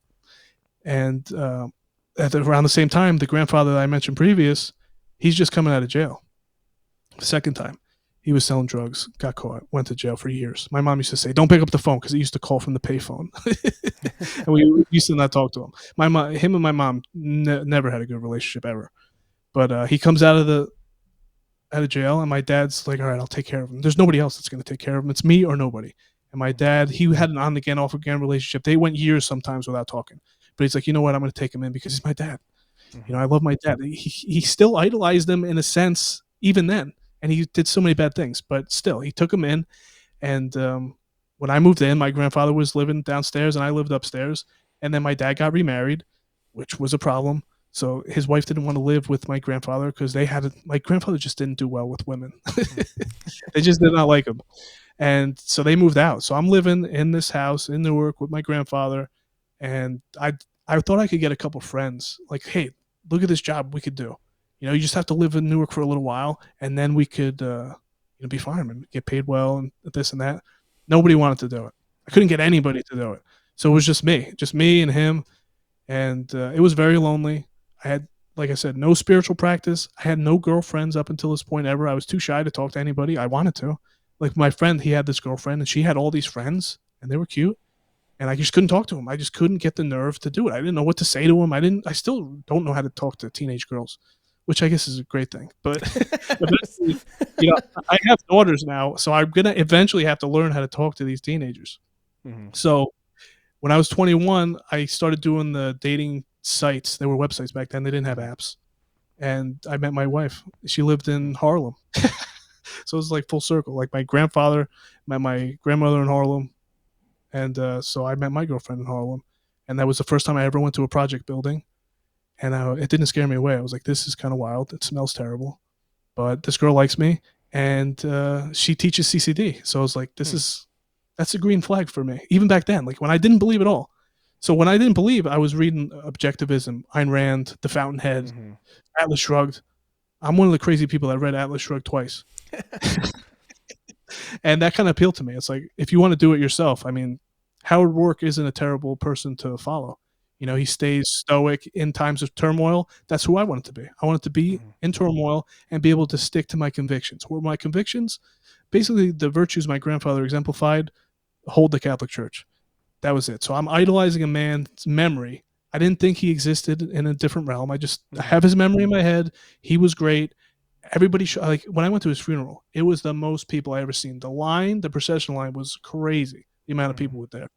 And around the same time, the grandfather that I mentioned previous, he's just coming out of jail. The second time, he was selling drugs, got caught, went to jail for years. My mom used to say, "Don't pick up the phone," because he used to call from the payphone, and we used to not talk to him. Him and my mom never had a good relationship ever. But he comes out of jail, and my dad's like, "All right, I'll take care of him. There's nobody else that's going to take care of him. It's me or nobody." And my dad, he had an on again, off again relationship. They went years sometimes without talking. But he's like, you know what? I'm going to take him in because he's my dad. I love my dad. He still idolized him in a sense, even then. And he did so many bad things, but still, he took him in. And when I moved in, my grandfather was living downstairs and I lived upstairs. And then my dad got remarried, which was a problem. So his wife didn't want to live with my grandfather because my grandfather just didn't do well with women. They just did not like him. And so they moved out. So I'm living in this house in Newark with my grandfather. And I thought I could get a couple friends. Like, hey, look at this job we could do. You just have to live in Newark for a little while, and then we could, be firemen, get paid well, and this and that. Nobody wanted to do it. I couldn't get anybody to do it. So it was just me and him. And it was very lonely. I had, like I said, no spiritual practice. I had no girlfriends up until this point ever. I was too shy to talk to anybody. I wanted to. Like my friend, he had this girlfriend, and she had all these friends, and they were cute. And I just couldn't talk to him. I just couldn't get the nerve to do it. I didn't know what to say to him. I still don't know how to talk to teenage girls, which I guess is a great thing. But eventually, I have daughters now, so I'm going to eventually have to learn how to talk to these teenagers. Mm-hmm. So when I was 21, I started doing the dating sites. There were websites back then. They didn't have apps. And I met my wife. She lived in Harlem. So it was like full circle. Like my grandfather met my grandmother in Harlem. And so I met my girlfriend in Harlem. And that was the first time I ever went to a project building. And it didn't scare me away. I was like, this is kind of wild. It smells terrible. But this girl likes me, and she teaches CCD. So I was like, that's a green flag for me. Even back then, like when I didn't believe at all. So when I didn't believe, I was reading Objectivism, Ayn Rand, The Fountainhead, Atlas Shrugged. I'm one of the crazy people that read Atlas Shrugged twice. And that kind of appealed to me. It's like, if you want to do it yourself, I mean, Howard Rourke isn't a terrible person to follow. You know, he stays stoic in times of turmoil. That's who I wanted to be. I wanted to be in turmoil and be able to stick to my convictions. Where my convictions, basically the virtues my grandfather exemplified, hold the Catholic Church. That was it. So I'm idolizing a man's memory. I didn't think he existed in a different realm. I have his memory in my head. He was great. Everybody, like when I went to his funeral, it was the most people I ever seen. The procession line was crazy. The amount of people were there.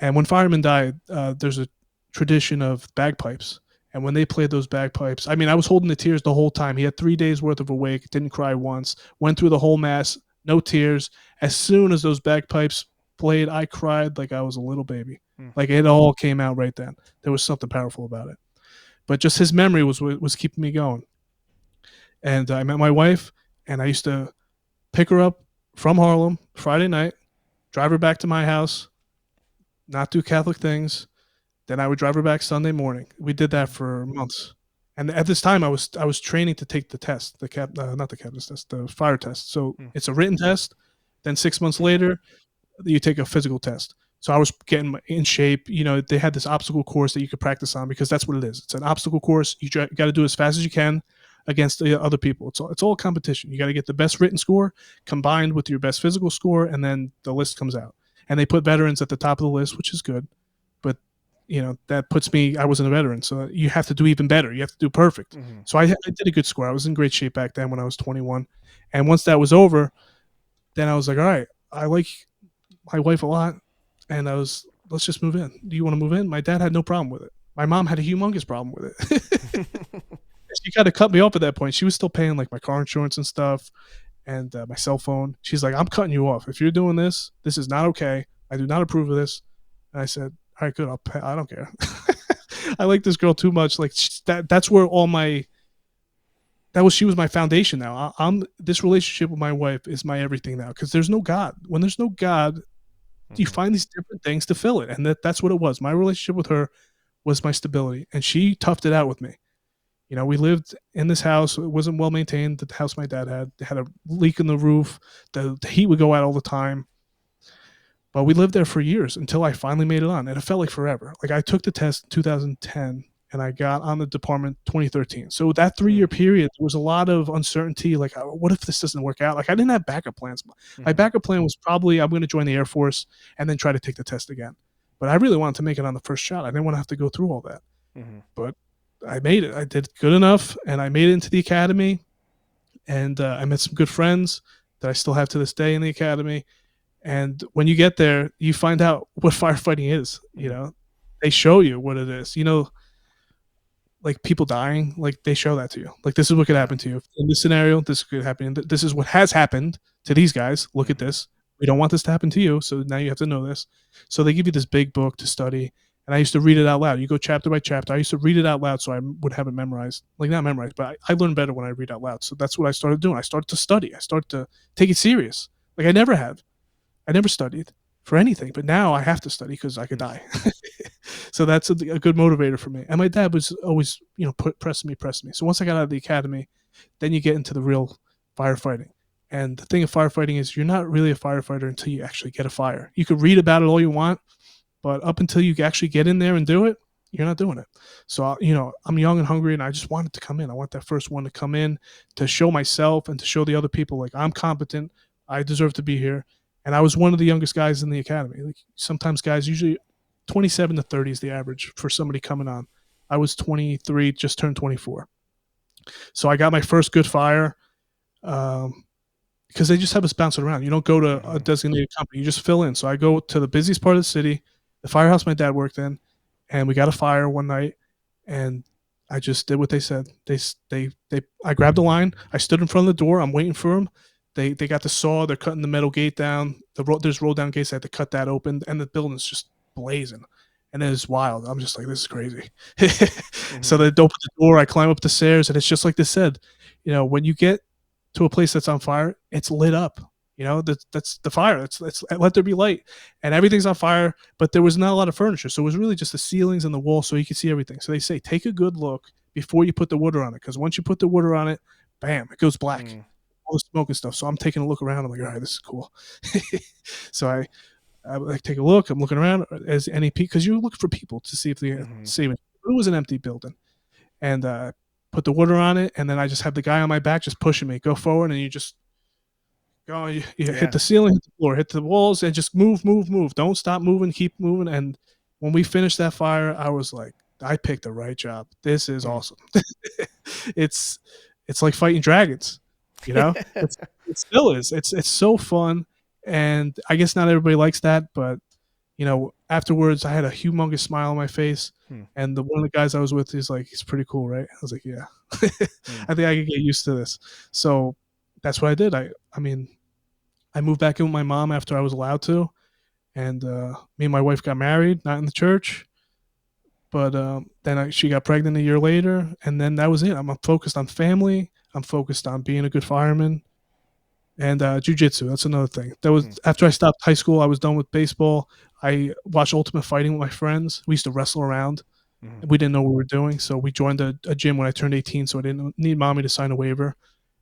And when Fireman died, there's a tradition of bagpipes. And when they played those bagpipes, I mean, I was holding the tears the whole time. He had 3 days worth of awake, didn't cry once, went through the whole mass, no tears. As soon as those bagpipes played, I cried like I was a little baby. Like it all came out right then. There was something powerful about it. But just his memory was keeping me going. And I met my wife, and I used to pick her up from Harlem Friday night, drive her back to my house, not do Catholic things. Then I would drive her back Sunday morning. We did that for months. And at this time, I was training to take the test, not the captain's test, the fire test. So it's a written test. Then 6 months later, you take a physical test. So I was getting in shape. You know, they had this obstacle course that you could practice on because that's what it is. It's an obstacle course. You got to do it as fast as you can against the other people. It's all competition. You got to get the best written score combined with your best physical score, and then the list comes out. And they put veterans at the top of the list, which is good. But, you know, that puts me, I wasn't a veteran. So you have to do even better. You have to do perfect. So I did a good score. I was in great shape back then when I was 21. And once that was over, then I was like, all right, I like my wife a lot. And let's just move in. Do you want to move in? My dad had no problem with it. My mom had a humongous problem with it. She kind of cut me off at that point. She was still paying like my car insurance and stuff and my cell phone. She's like, I'm cutting you off. If you're doing this, this is not okay. I do not approve of this. And I said, all right, good. I'll pay. I don't care. I like this girl too much. Like that's where she was my foundation now. This relationship with my wife is my everything now because there's no God. When there's no God, you find these different things to fill it. And that's what it was. My relationship with her was my stability. And she toughed it out with me. You know, we lived in this house. It wasn't well maintained. The house my dad had a leak in the roof. The heat would go out all the time. But we lived there for years until I finally made it on. And it felt like forever. Like I took the test in 2010 and I got on the department 2013. So that 3-year period, there was a lot of uncertainty. Like, what if this doesn't work out? Like I didn't have backup plans. My backup plan was probably I'm going to join the Air Force and then try to take the test again. But I really wanted to make it on the first shot. I didn't want to have to go through all that. But I made it. I did good enough, and I made it into the academy, and I met some good friends that I still have to this day in the academy. And when you get there, you find out what firefighting is. You know, they show you what it is. You know, like people dying, like they show that to you. Like this is what could happen to you in this scenario. This could happen. This is what has happened to these guys. Look at this. We don't want this to happen to you, so now you have to know this. So they give you this big book to study. And I used to read it out loud. You go chapter by chapter. I used to read it out loud so I would have it memorized. Like not memorized, but I learn better when I read out loud. So that's what I started doing. I started to study. I started to take it serious. Like I never have. I never studied for anything, but now I have to study because I could die. So that's a good motivator for me. And my dad was always, you know, pressing me. So once I got out of the academy, then you get into the real firefighting. And the thing of firefighting is you're not really a firefighter until you actually get a fire. You could read about it all you want, but up until you actually get in there and do it, you're not doing it. So, you know, I'm young and hungry, and I just wanted to come in. I want that first one to come in to show myself and to show the other people, like, I'm competent. I deserve to be here. And I was one of the youngest guys in the academy. Like sometimes guys, usually 27 to 30 is the average for somebody coming on. I was 23, just turned 24. So I got my first good fire because they just have us bouncing around. You don't go to a designated company. You just fill in. So I go to the busiest part of the city, the firehouse my dad worked in, and we got a fire one night, and I just did what they said. I grabbed the line. I stood in front of the door. I'm waiting for them. They got the saw. They're cutting the metal gate down. There's roll down gates. I had to cut that open, and the building's just blazing. and it was wild. I'm just like, this is crazy. So Mm-hmm. they open the door, I climb up the stairs, and it's just like they said, when you get to a place that's on fire, it's lit up. That's the fire. It's let there be light, and everything's on fire. But there was not a lot of furniture, so it was really just the ceilings and the wall, so you could see everything. So they say take a good look before you put the wood on it, because once you put the wood on it, bam, it goes black, Mm. all the smoke and stuff. So I'm taking a look around. I'm like, all right, this is cool. So I like take a look. I'm looking around as any because you look for people to see if they Mm-hmm. save it. It was an empty building, and put the water on it, and then I just have the guy on my back just pushing me. Go forward, and you just go. You hit Yeah. the ceiling, hit the floor, hit the walls, and just move, move, move. Don't stop moving. Keep moving. And when we finished that fire, I was like, I picked the right job. This is Mm. awesome. it's it's like fighting dragons. You know, it still is. It's so fun, and I guess not everybody likes that, but afterwards I had a humongous smile on my face. Hmm. And one of the guys I was with, he's pretty cool, right? I was like, yeah, Hmm. I think I could get used to this. So that's what I did. I mean, I moved back in with my mom after I was allowed to, and me and my wife got married, not in the church, but then she got pregnant a year later, and then that was it. I'm focused on family. I'm focused on being a good fireman, and jujitsu. That's another thing. That was Hmm. after I stopped high school. I was done with baseball. I watched Ultimate Fighting with my friends. We used to wrestle around. Mm-hmm. We didn't know what we were doing, so we joined a gym when I turned 18. So I didn't need mommy to sign a waiver,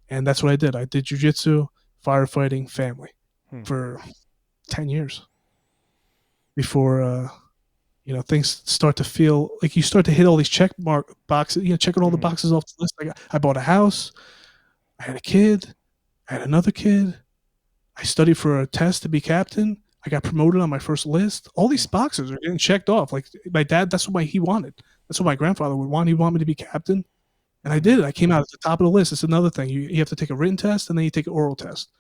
and that's what I did. I did jujitsu, firefighting, family Hmm. for 10 years before things start to feel like you start to hit all these check mark boxes. Checking all the Mm-hmm. boxes off the list. I bought a house. I had a kid. I had another kid. I studied for a test to be captain. I got promoted on my first list. All these boxes are getting checked off. Like my dad, that's what he wanted. That's what my grandfather would want. He wanted me to be captain. And I Mm-hmm. did it. I came out at the top of the list. It's another thing. You have to take a written test and then you take an oral test.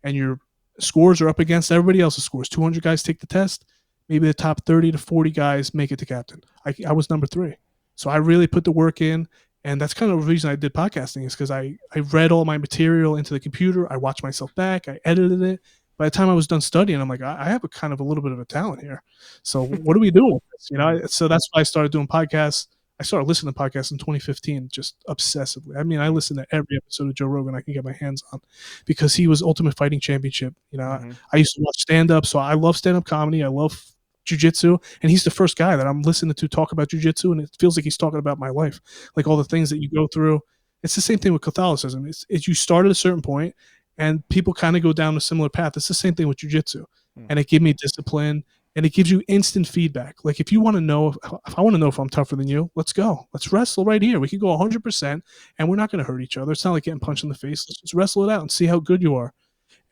And your scores are up against everybody else's scores. 200 guys take the test. Maybe the top 30 to 40 guys make it to captain. I was number 3. So I really put the work in. And that's kind of the reason I did podcasting, is because I read all my material into the computer. I watched myself back. I edited it. By the time I was done studying, I'm like, I have a kind of a little bit of a talent here. So what are we doing with this? Mm-hmm. So that's why I started doing podcasts. I started listening to podcasts in 2015, just obsessively. I mean, I listen to every episode of Joe Rogan I can get my hands on, because he was Ultimate Fighting Championship. Mm-hmm. I used to watch stand up, so I love stand up comedy. I love jujitsu, and he's the first guy that I'm listening to talk about jujitsu, and it feels like he's talking about my life, like all the things that you go through. It's the same thing with Catholicism. It's you start at a certain point, and people kind of go down a similar path. It's the same thing with jujitsu, and it gave me discipline, and it gives you instant feedback. Like if you want to know, if I want to know if I'm tougher than you, let's go. Let's wrestle right here. We can go 100%, and we're not going to hurt each other. It's not like getting punched in the face. Let's just wrestle it out and see how good you are.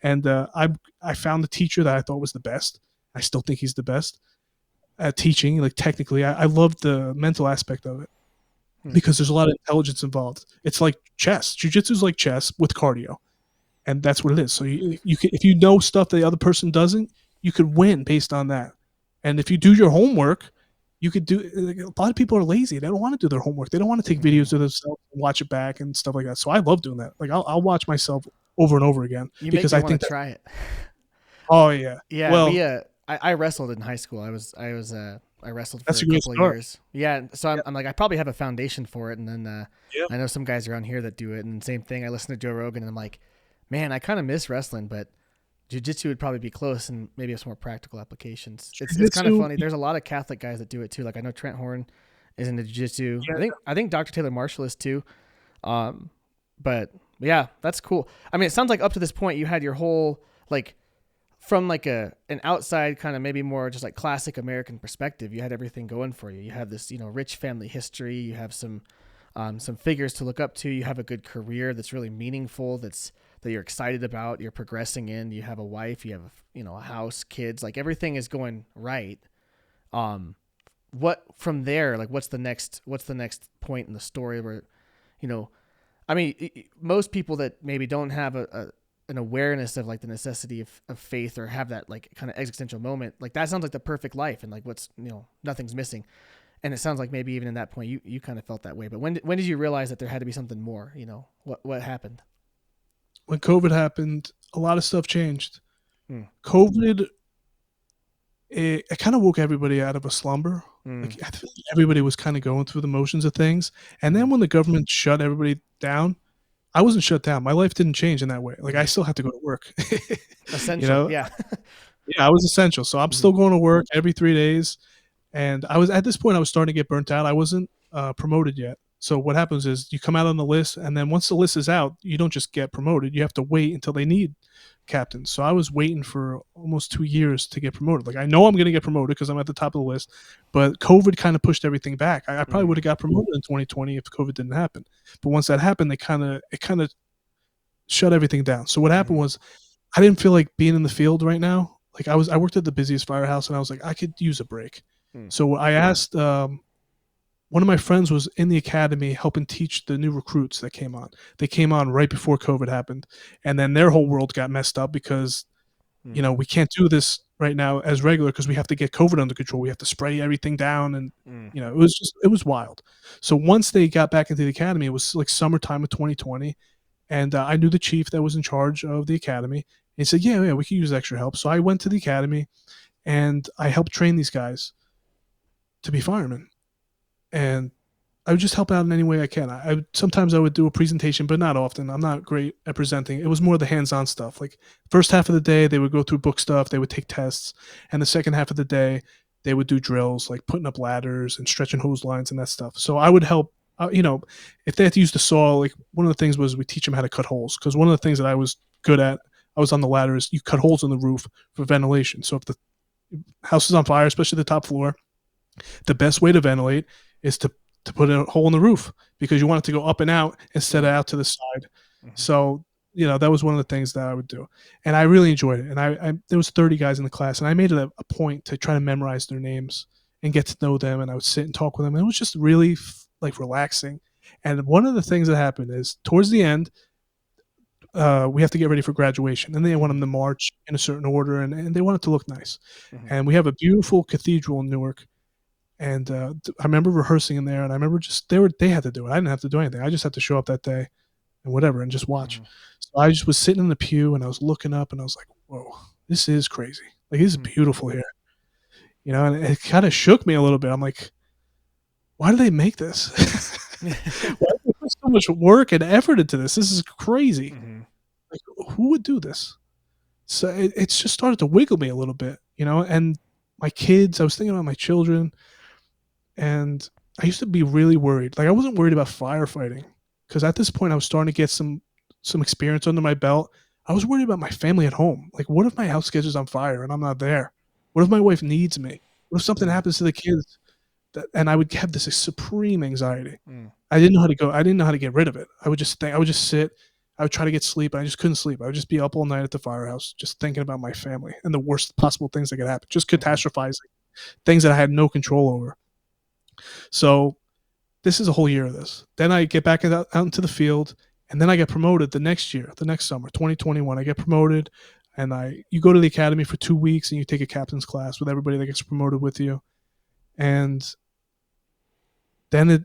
And I found the teacher that I thought was the best. I still think he's the best at teaching. Like technically, I love the mental aspect of it, because there's a lot of intelligence involved. It's like chess. Jiu-jitsu is like chess with cardio, and that's what it is. So you can, if you know stuff that the other person doesn't, you could win based on that. And if you do your homework, you could do. Like, a lot of people are lazy. They don't want to do their homework. They don't want to take videos of themselves and watch it back and stuff like that. So I love doing that. Like I'll watch myself over and over again, You make because me I want think to that. try it. Oh yeah. Yeah, Well, I wrestled in high school. I wrestled for that's a a great couple of start. years. Yeah, so I'm like I probably have a foundation for it, and then Yeah. I know some guys around here that do it, and same thing. I listen to Joe Rogan, and I'm like, man, I kind of miss wrestling, but jiu-jitsu would probably be close, and maybe have some more practical applications. It's kind of Jiu-jitsu, funny. There's a lot of Catholic guys that do it too. Like I know Trent Horn is into jiu-jitsu. yeah, I think Dr. Taylor Marshall is too. Um, but yeah, that's cool. I mean, it sounds like up to this point you had your whole like from like an outside kind of maybe more just like classic American perspective. You had everything going for you. You have this rich family history. You have some figures to look up to. You have a good career that's really meaningful. That you're excited about. You're progressing in. You have a wife. You have a house, kids. Like everything is going right. What from there? Like what's the next point in the story where, I mean, most people that maybe don't have an awareness of like the necessity of faith, or have that like kind of existential moment, like that sounds like the perfect life, and like nothing's missing. And it sounds like maybe even in that point you kind of felt that way. But when did you realize that there had to be something more? What happened? when COVID happened, a lot of stuff changed. Hmm. COVID, it kind of woke everybody out of a slumber. Mm. Like, I feel like everybody was kinda going through the motions of things, and then Mhm. when the government shut everybody down, I wasn't shut down. My life didn't change in that way. Like, I Mhm. still had to go to work. You Essential. know? Yeah. Yeah, I was essential, so I'm Mhm. still going to work every 3 days, and I was at this point, I was starting to get burnt out. I wasn't, promoted yet. So what happens is you come out on the list, and then once the list is out, you don't just get promoted, you have to wait until they need captains. So I was waiting for almost 2 years to get promoted. Like, I know I'm gonna get promoted because 'cause I'm at the top of the list, but COVID kinda pushed everything back. I probably Mhm. would've got promoted in 2020 if COVID didn't happen. But once that happened, it kinda shut everything down. So what happened Mhm. was I didn't feel like being in the field right now. Like, I worked at the busiest firehouse, and I was like, "I could use a break." Mm. So I asked, one of my friends was in the academy helping teach the new recruits that came on. They came on right before COVID happened, and then their whole world got messed up because, Mhm. we can't do this right now as regular because we have to get COVID under control. We have to spray everything down, and, Mm. it was wild. So once they got back into the academy, it was like summertime of 2020, and, I knew the chief that was in charge of the academy. He said, "Yeah, yeah, we could use extra help." So I went to the academy, and I helped train these guys to be firemen, and I would just help out in any way I can. Sometimes I would do a presentation, but not often. I'm not great at presenting. It was more the hands-on stuff. Like, first half of the day, they would go through book stuff, they would take tests, and the second half of the day, they would do drills like putting up ladders and stretching hose lines and that stuff. So I would help. If they had to use the saw, like one of the things was we teach them how to cut holes because one of the things that I was good at, I was on the ladder, is you cut holes in the roof for ventilation. So if the house is on fire, especially the top floor, the best way to ventilate is to put a hole in the roof because you want it to go up and out instead Mm. of out to the side. Mhm. So, that was one of the things that I would do, and I really enjoyed it. And I there was 30 guys in the class, and I made it a point to try to memorize their names and get to know them. And I would sit and talk with them, and it was just really like relaxing. And one of the things that happened is towards the end, we have to get ready for graduation, and they want Mhm. them to march in a certain order, and they want it to look nice. Mhm. And we have a beautiful cathedral in Newark, and, I remember rehearsing in there, and I remember just they had to do it. I didn't have to do anything. I just had to show up that day and whatever and just watch. Mhm. So I just was sitting in the pew, and I was looking up, and I was like, "Whoa, this is crazy. Like, this is Mm. beautiful here." And it kinda shook me a little bit. I'm like, "Why do they make this? Why do they put so much work and effort into this? This is crazy. Mhm. Like, who would do this?" So it's just started to wiggle me a little bit, and my kids, I was thinking about my children. And I used to be really worried. Like, I wasn't worried about firefighting because at this point I was starting to get some experience under my belt. I was worried about my family at home. Like, what if my house catches on fire and I'm not there? What if my wife needs me? What if something Mm. happens to the kids? And I would have this supreme anxiety. Mm. I didn't know how to go. I didn't know how to get rid of it. I would just think. I would just sit. I would try to get sleep. And I just couldn't sleep. I would just be up all night at the firehouse, just thinking about my family and the worst possible things that could happen. Just Mhm. catastrophizing things that I had no control over. So this is a whole year of this. Then I get back out into the field, and then I get promoted the next year, the next summer, 2021. I get promoted, and you go to the academy for 2 weeks, and you take a captain's class with everybody that gets promoted with you, and then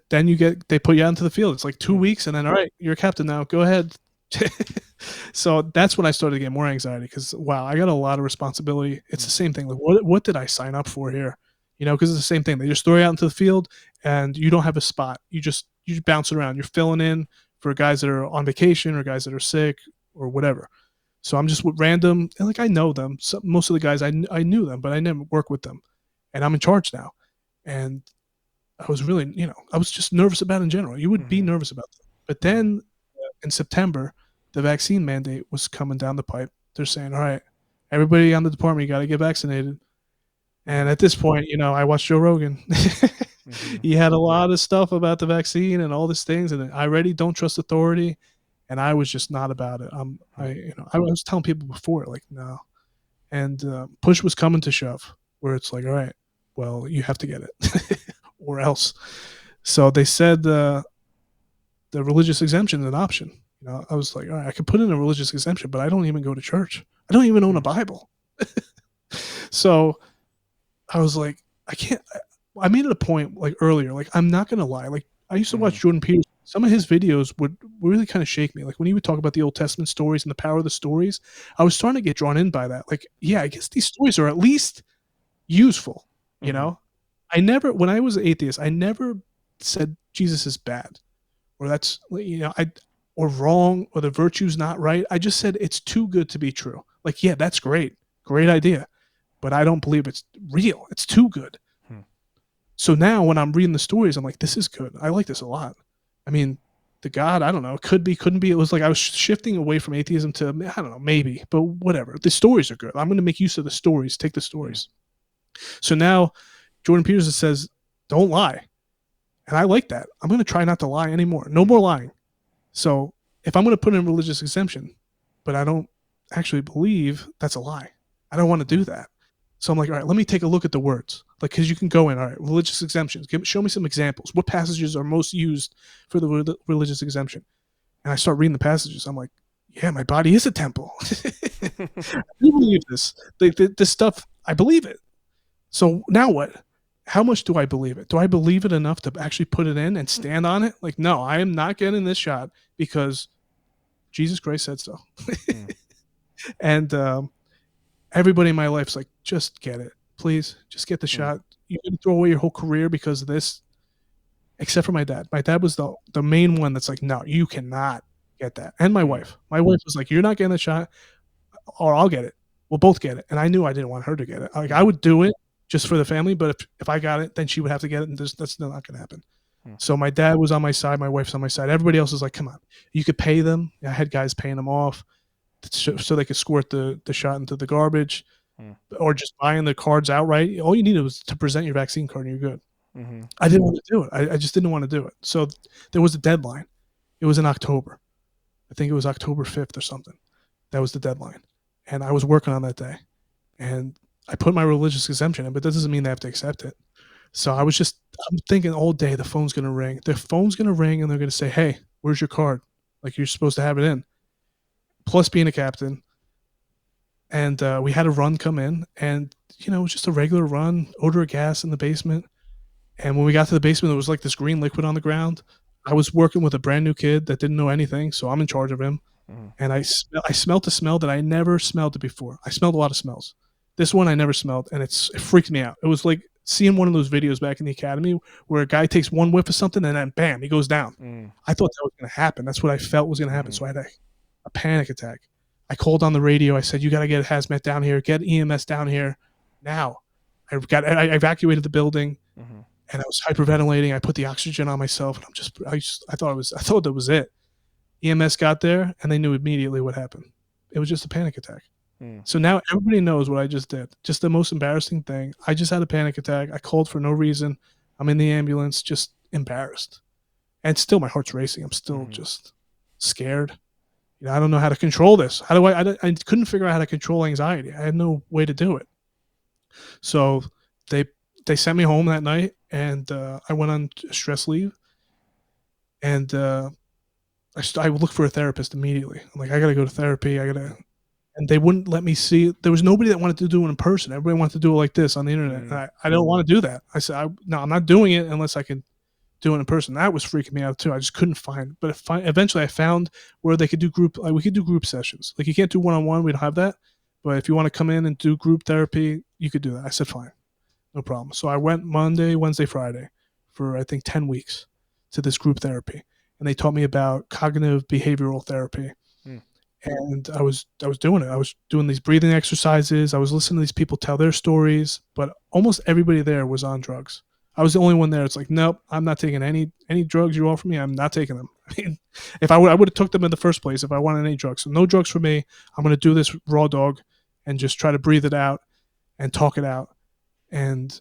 they put you out into the field. It's like two Mm. weeks, and then all right, you're a captain now. Go ahead. So that's when I started to get more anxiety because wow, I got a lot of responsibility. It's Mm. the same thing. Like what did I sign up for here? Because it's the same thing. They just throw you out into the field and you don't have a spot. You just bounce around. You're filling in for guys that are on vacation or guys that are sick or whatever. So I'm just with random and like I know them. Most of the guys I knew them, but I never worked with them. And I'm in charge now. And I was really, I was just nervous about it in general. You would be Mhm. nervous about that. But Mhm. then in September, the vaccine mandate was coming down the pipe. They're saying, all right, everybody on the department, you got to get vaccinated. And Mhm. at this point, I watched Joe Rogan. Mhm. He had a lot of stuff about the vaccine and all these things, and I already don't trust authority, and I was just not about it. Mhm. I was telling people before, like, no, and push was coming to shove, where it's like, all right, well, you have to get it, or else. So they said the religious exemption is an option. I was like, all right, I could put in a religious exemption, but I don't even go to church. I don't even own a Mm. Bible. So I was like, I can't. I made it a point like earlier. Like I'm not gonna lie. Like I used to watch Mhm. Jordan Peterson. Some of his videos would really kind of shake me. Like when he would talk about the Old Testament stories and the power of the stories, I was starting to get drawn in by that. Like, yeah, I guess these stories are at least useful. You Mhm. know, I never, when I was an atheist, I never said Jesus is bad or that's, or wrong or the virtue's not right. I just said it's too good to be true. Like, yeah, that's great. Great idea. But I don't believe it's real. It's too good. Hmm. So now when I'm reading the stories, I'm like, this is good. I like this a lot. I mean, the God, I don't know, could be, couldn't be. It was like I was shifting away from atheism to, I don't know, maybe, but whatever. The stories are good. I'm going to make use of the stories, take the stories. So now Jordan Peterson says, don't lie. And I like that. I'm going to try not to lie anymore. No more lying. So if I'm going to put in religious exemption, but I don't actually believe, that's a lie. I don't want to do that. So I'm like, all right, let me take a look at the words. Like, because you can go in, all right, religious exemptions. Show me some examples. What passages are most used for the religious exemption? And I start reading the passages. I'm like, yeah, my body is a temple. I do believe this. This stuff, I believe it. So now what? How much do I believe it? Do I believe it enough to actually put it in and stand on it? Like, no, I am not getting this shot because Jesus Christ said so. And everybody in my life's like, just get it. Please, just get the shot. You're going to throw away your whole career because of this, except for my dad. My dad was the main one that's like, no, you cannot get that. And my wife. My wife was like, you're not getting the shot or I'll get it. We'll both get it. And I knew I didn't want her to get it. Like, I would do it just for the family, but if I got it, then she would have to get it, and that's not going to happen. So my dad was on my side, my wife's on my side. Everybody else was like, come on. You could pay them. I had guys paying them off so they could squirt the shot into the garbage or just buying the cards outright. All you needed was to present your vaccine card and you're good. I didn't want to do it. I just didn't want to do it. So there was a deadline. It was in October. I think it was October 5th or something. That was the deadline. And I was working on that day. And I put my religious exemption in, but that doesn't mean they have to accept it. So I'm thinking all day the phone's going to ring. The phone's going to ring and they're going to say, hey, where's your card? Like, you're supposed to have it in. Plus being a captain. And we had a run come in and, it was just a regular run, odor of gas in the basement. And when we got to the basement, there was like this green liquid on the ground. I was working with a brand new kid that didn't know anything, so I'm in charge of him. And I smelled a smell that I never smelled it before. I smelled a lot of smells. This one I never smelled, and it freaked me out. It was like seeing one of those videos back in the academy where a guy takes one whiff of something and then bam, he goes down. I thought that was going to happen. That's what I felt was going to happen. So I had a panic attack. I called on the radio. I said, you got to get hazmat down here, get EMS down here now. I evacuated the building. And I was hyperventilating. I put the oxygen on myself, and I thought that was it. EMS got there, and they knew immediately what happened. It was just a panic attack. So now everybody knows what I just did. Just the most embarrassing thing. I just had a panic attack. I called for no reason. I'm in the ambulance, just embarrassed. And still my heart's racing. I'm still just scared. I don't know how to control this. How do I couldn't figure out how to control anxiety. I had no way to do it. So they sent me home that night, and I went on stress leave. And I looked for a therapist immediately. I'm like, I got to go to therapy. And they wouldn't let me see. There was nobody that wanted to do it in person. Everybody wanted to do it like this on the internet. And I don't want to do that. I said, no, I'm not doing it unless I can do it in person. That was freaking me out too. I just couldn't find. But eventually I found where they could do we could do group sessions. Like, you can't do one-on-one. We don't have that. But if you want to come in and do group therapy, you could do that. I said, fine. No problem. So I went Monday, Wednesday, Friday for, I think, 10 weeks to this group therapy. And they taught me about cognitive behavioral therapy. And I was doing it. I was doing these breathing exercises. I was listening to these people tell their stories, but almost everybody there was on drugs. I was the only one there. It's like, nope, I'm not taking any drugs you offer me. I'm not taking them. I mean, if I would have took them in the first place if I wanted any drugs. So no drugs for me. I'm going to do this raw dog and just try to breathe it out and talk it out. And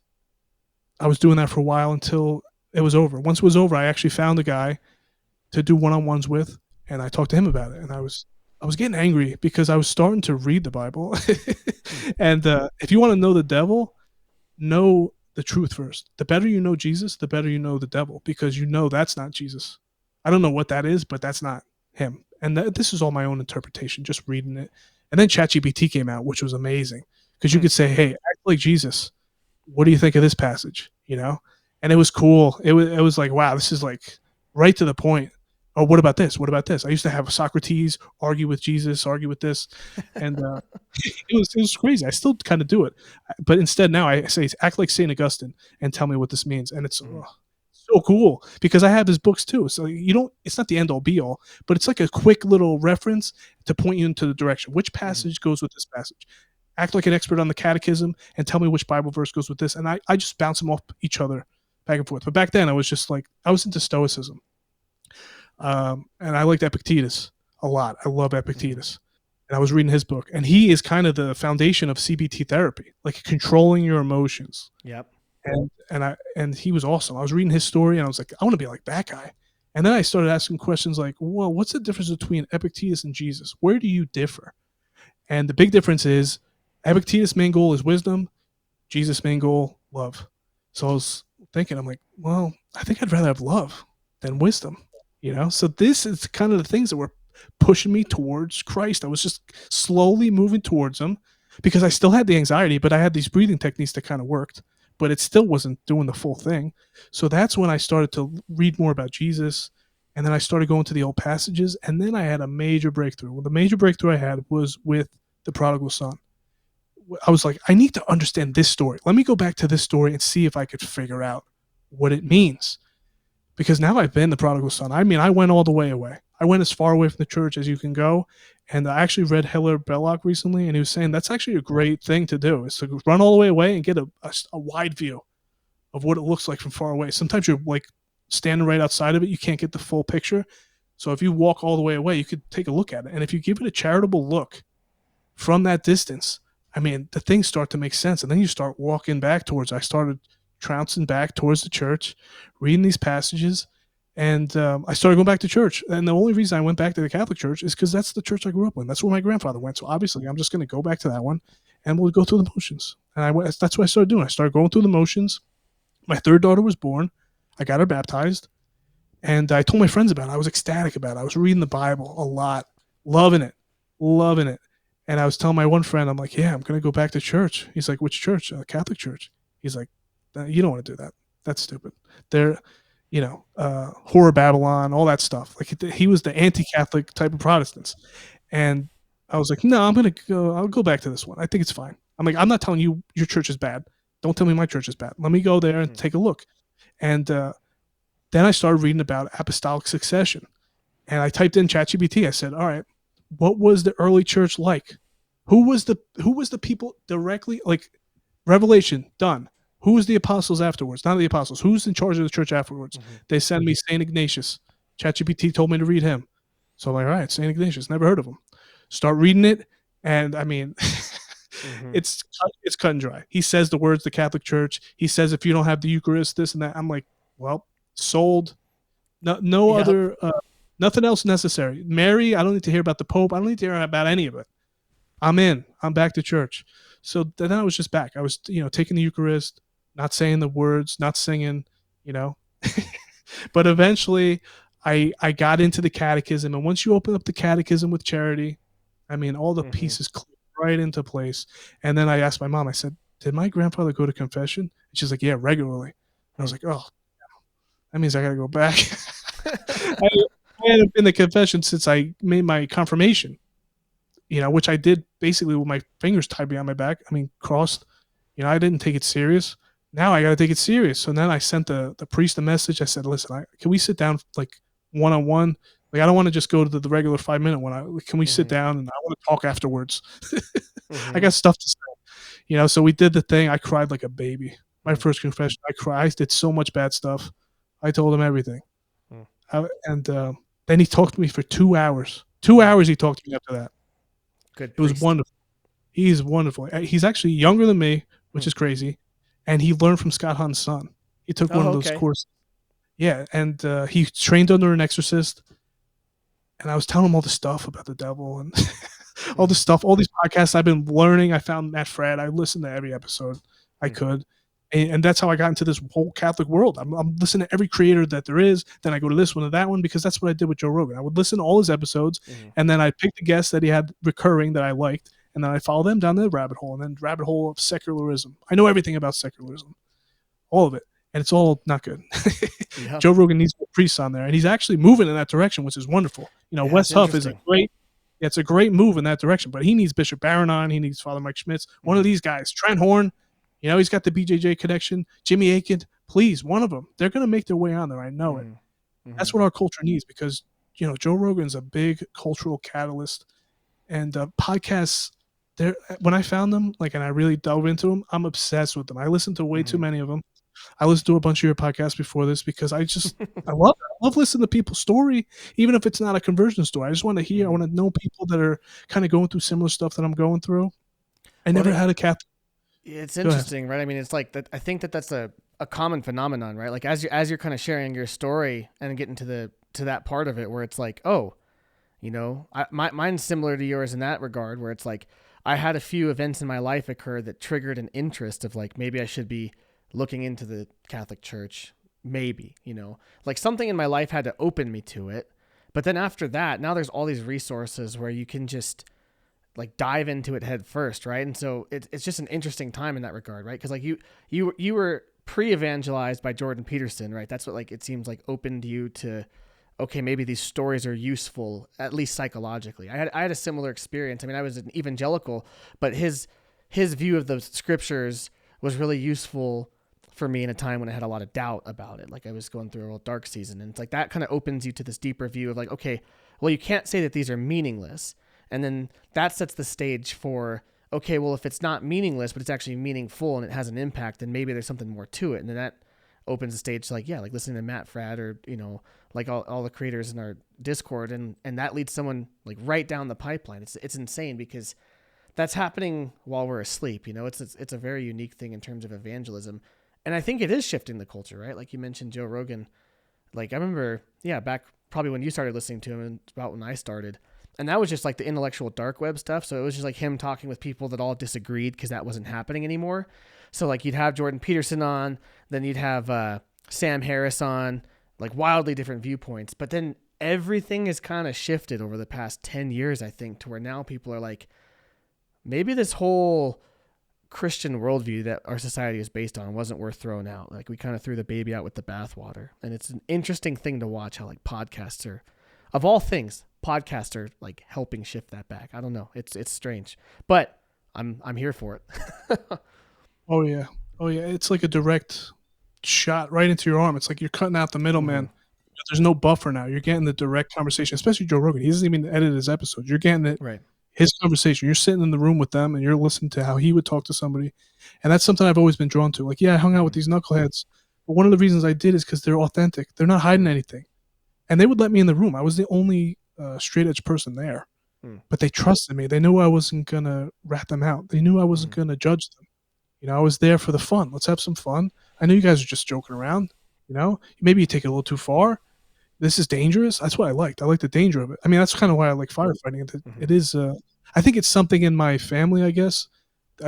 I was doing that for a while until it was over. Once it was over, I actually found a guy to do one-on-ones with, and I talked to him about it. And I was getting angry because I was starting to read the Bible. And if you want to know the devil, know the truth first. The better you know Jesus, the better you know the devil, because that's not Jesus. I don't know what that is, but that's not him. And this is all my own interpretation, just reading it. And then ChatGPT came out, which was amazing, because you could say, hey, act like Jesus. What do you think of this passage? And it was cool. It was like, wow, this is like right to the point. Oh, what about this? What about this? I used to have Socrates argue with Jesus, argue with this, and it was crazy. I still kind of do it, but instead now I say act like Saint Augustine and tell me what this means, and it's so cool because I have his books too. So you don't. It's not the end all be all, but it's like a quick little reference to point you into the direction. Which passage goes with this passage? Act like an expert on the catechism and tell me which Bible verse goes with this. And I just bounce them off each other back and forth. But back then I was just like, I was into Stoicism. And I liked Epictetus a lot. I love Epictetus. And I was reading his book. And he is kind of the foundation of CBT therapy, like controlling your emotions. Yep. And he was awesome. I was reading his story and I was like, I want to be like that guy. And then I started asking questions like, well, what's the difference between Epictetus and Jesus? Where do you differ? And the big difference is Epictetus' main goal is wisdom. Jesus' main goal, love. So I was thinking, I'm like, well, I think I'd rather have love than wisdom, you know? So this is kind of the things that were pushing me towards Christ. I was just slowly moving towards him because I still had the anxiety, but I had these breathing techniques that kind of worked, but it still wasn't doing the full thing. So that's when I started to read more about Jesus. And then I started going to the old passages. And then I had a major breakthrough. Well, the major breakthrough I had was with the prodigal son. I was like, I need to understand this story. Let me go back to this story and see if I could figure out what it means. Because now I've been the prodigal son. I mean, I went all the way away. I went as far away from the church as you can go. And I actually read Hilaire Belloc recently, and he was saying that's actually a great thing to do, is to run all the way away and get a wide view of what it looks like from far away. Sometimes you're like standing right outside of it. You can't get the full picture. So if you walk all the way away, you could take a look at it. And if you give it a charitable look from that distance, I mean, the things start to make sense. And then you start walking back towards, I started trouncing back towards the church, reading these passages, and I started going back to church. And the only reason I went back to the Catholic Church is because that's the church I grew up in. That's where my grandfather went. So obviously I'm just going to go back to that one and we'll go through the motions. And that's what I started doing. I started going through the motions. My third daughter was born. I got her baptized. And I told my friends about it. I was ecstatic about it. I was reading the Bible a lot, loving it. And I was telling my one friend, I'm like, yeah, I'm going to go back to church. He's like, which church? Catholic church. He's like, you don't want to do that. That's stupid. They're, Horror Babylon, all that stuff. Like he was the anti-Catholic type of Protestants. And I was like, no, I'll go back to this one. I think it's fine. I'm like, I'm not telling you your church is bad. Don't tell me my church is bad. Let me go there and take a look. And then I started reading about apostolic succession. And I typed in ChatGPT. I said, all right, what was the early church like? Who was the people directly, like Revelation, done. Who was the apostles afterwards? Not the apostles. Who's in charge of the church afterwards? Mm-hmm. They sent me St. Ignatius. ChatGPT told me to read him. So I'm like, all right, St. Ignatius, never heard of him. Start reading it. And I mean, it's cut and dry. He says the words, the Catholic Church. He says, if you don't have the Eucharist, this and that. I'm like, well, sold. No other, nothing else necessary. Mary, I don't need to hear about the Pope. I don't need to hear about any of it. I'm in. I'm back to church. So then I was just back. I was, taking the Eucharist, not saying the words, not singing, But eventually I got into the catechism. And once you open up the catechism with charity, I mean, all the pieces click right into place. And then I asked my mom, I said, did my grandfather go to confession? And she's like, yeah, regularly. And I was like, oh, that means I got to go back. I hadn't been to confession since I made my confirmation, which I did basically with my fingers tied behind my back. I mean, crossed. I didn't take it serious. Now I got to take it serious. So then I sent the priest a message. I said, listen, can we sit down like one-on-one? Like, I don't want to just go to the regular 5-minute one. Can we sit down and I want to talk afterwards? I got stuff to say. So we did the thing. I cried like a baby. My first confession, I cried. I did so much bad stuff. I told him everything. Then he talked to me for 2 hours. 2 hours he talked to me after that. Good. It was wonderful. He's wonderful. He's actually younger than me, which is crazy. And he learned from Scott Hahn's son. He took one of those courses. Yeah, and he trained under an exorcist. And I was telling him all the stuff about the devil and all the stuff, all these podcasts I've been learning. I found Matt Fradd. I listened to every episode I could. And that's how I got into this whole Catholic world. I'm listening to every creator that there is. Then I go to this one and that one because that's what I did with Joe Rogan. I would listen to all his episodes, and then I picked the guests that he had recurring that I liked, and then I follow them down the rabbit hole, and then rabbit hole of secularism. I know everything about secularism, all of it, and it's all not good. Yep. Joe Rogan needs more priests on there, and he's actually moving in that direction, which is wonderful. You know, Yeah, Wes it's Huff is a interesting. great, yeah, it's a great move in that direction, but he needs Bishop Barron on. He needs Father Mike Schmitz. One of Mhm. these guys, Trent Horn. You know, he's got the BJJ connection. Jimmy Aiken, please, one of them. They're going to make their way on there. I know it. Mhm. That's Mhm. what our culture needs because you know Joe Rogan's a big cultural catalyst, and podcasts. There, when I found them, like, and I really dove into them, I'm obsessed with them. I listen to way too Mhm. many of them. I listened to a bunch of your podcasts before this because I love it. I love listening to people's story, even if it's not a conversion story. I just want to hear. I Mhm. want to know people that are kind of going through similar stuff that I'm going through. I Well, never had a Catholic. it's Go ahead. interesting, right? I mean, it's like that. I think that that's a common phenomenon, right? Like as you're kind of sharing your story and getting to that part of it where it's like, oh, mine's similar to yours in that regard, where it's like I had a few events in my life occur that triggered an interest of like maybe I should be looking into the Catholic Church, maybe, like something in my life had to open me to it. But then after that, now there's all these resources where you can just like dive into it head first, right? And so it's just an interesting time in that regard, right? Because like you were pre-evangelized by Jordan Peterson, right? That's what like it seems like opened you to okay, maybe these stories are useful at least psychologically. I had a similar experience. I mean, I was an evangelical, but his view of the scriptures was really useful for me in a time when I had a lot of doubt about it. Like I was going through a real dark season, and it's like that kind of opens you to this deeper view of like, okay, well, you can't say that these are meaningless, and then that sets the stage for okay, well, if it's not meaningless but it's actually meaningful and it has an impact, then maybe there's something more to it, and then that opens the stage to like yeah, like listening to Matt Fradd or like all the creators in our Discord, and that leads someone like right down the pipeline. It's insane because that's happening while we're asleep. It's a very unique thing in terms of evangelism, and I think it is shifting the culture, right? Like you mentioned Joe Rogan. Like I remember, yeah, back probably when you started listening to him, and about when I started, and that was just like the intellectual dark web stuff. So it was just like him talking with people that all disagreed because that wasn't happening anymore. So like you'd have Jordan Peterson on, then you'd have Sam Harris on, like wildly different viewpoints. But then everything has kind of shifted over the past 10 years, I think, to where now people are like, maybe this whole Christian worldview that our society is based on wasn't worth throwing out. Like we kind of threw the baby out with the bathwater. And it's an interesting thing to watch how like podcasts are, of all things, podcasts are like helping shift that back. I don't know. It's strange, but I'm here for it. Oh yeah, oh yeah. It's like a direct shot right into your arm. It's like you're cutting out the Mm-hmm. middleman. There's no buffer now. You're getting the direct conversation, especially Joe Rogan. He doesn't even edit his episodes. You're getting it Right. his conversation. You're sitting in the room with them and you're listening to how he would talk to somebody. And that's something I've always been drawn to. Like, yeah, I hung out with Mm-hmm. these knuckleheads, but one of the reasons I did is because they're authentic. They're not hiding Mm-hmm. anything. And they would let me in the room. I was the only straight edge person there, but they trusted me. They knew I wasn't going to rat them out. They knew I wasn't Mm-hmm. going to judge them. You know, I was there for the fun. Let's have some fun. I know you guys are just joking around. You know, maybe you take it a little too far. This is dangerous. That's what I liked. I like the danger of it. I mean, that's kind of why I like firefighting. Mm-hmm. It is. I think it's something in my family. I guess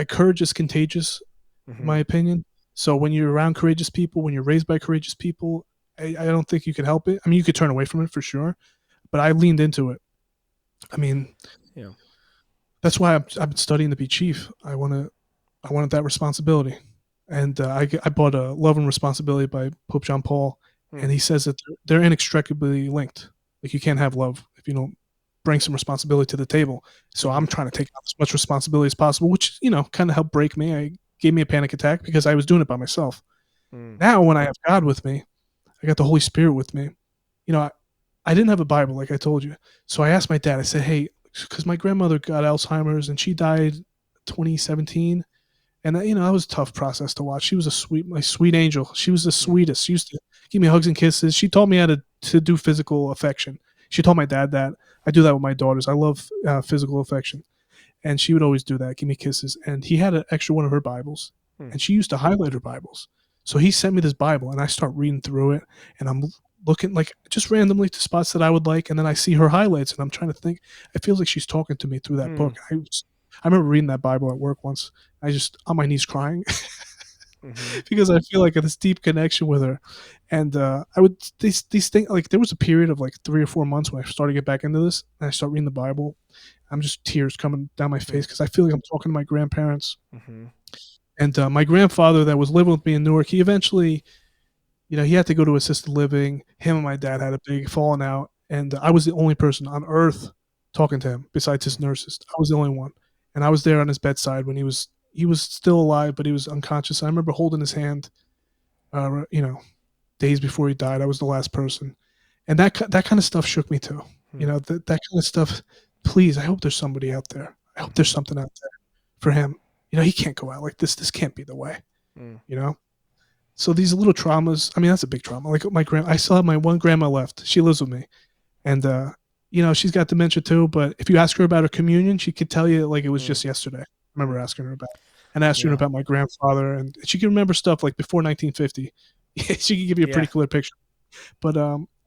courage is contagious, in Mm-hmm. my opinion. So when you're around courageous people, when you're raised by courageous people, I don't think you can help it. I mean, you could turn away from it for sure, but I leaned into it. I mean, Yeah. that's why I've been studying to be chief. I wanted that responsibility, and I bought a Love and Responsibility by Pope John Paul, and Mm. he says that they're inextricably linked. Like you can't have love if you don't bring some responsibility to the table. So Mm-hmm. I'm trying to take on as much responsibility as possible, which kind of helped break me. I gave me a panic attack because I was doing it by myself. Mm. Now when I have God with me, I got the Holy Spirit with me. I didn't have a Bible like I told you, so I asked my dad. I said, "Hey," because my grandmother got Alzheimer's and she died 2017. And that was a tough process to watch. She was my sweet angel. She was the Mm. sweetest. She used to give me hugs and kisses. She taught me how to do physical affection. She told my dad that. I do that with my daughters. I love physical affection, and she would always do that, give me kisses. And he had an extra one of her Bibles, Mm. and she used to highlight her Bibles. So he sent me this Bible, and I start reading through it, and I'm looking like just randomly to spots that I would like, and then I see her highlights, and I'm trying to think. It feels like she's talking to me through that Mm. book. I remember reading that Bible at work once. I just on my knees crying Mm-hmm. because I feel like this deep connection with her. And I would these things like there was a period of like 3 or 4 months when I started to get back into this, and I start reading the Bible. I'm just tears coming down my Mm. face because I feel like I'm talking to my grandparents. Mm-hmm. And my grandfather that was living with me in Newark, he eventually He had to go to assisted living. Him and my dad had a big falling out, and I was the only person on earth talking to him besides his nurses. I was the only one, and I was there on his bedside when he was still alive, but he was unconscious. I remember holding his hand, uh, you know, days before he died. I was the last person, and that kind of stuff shook me too. Hmm. That kind of stuff. Please, I hope there's somebody out there. I hope there's something out there for him. He can't go out like this. This can't be the way. Hmm. You know. So these little traumas. I mean, that's a big trauma. Like I still have my one grandma left. She lives with me, and she's got dementia too. But if you ask her about her communion, she could tell you like it was just yesterday. I remember asking her about it. And asking her Yeah. about my grandfather, and she can remember stuff like before 1950. She can give you a pretty Yeah. clear picture. But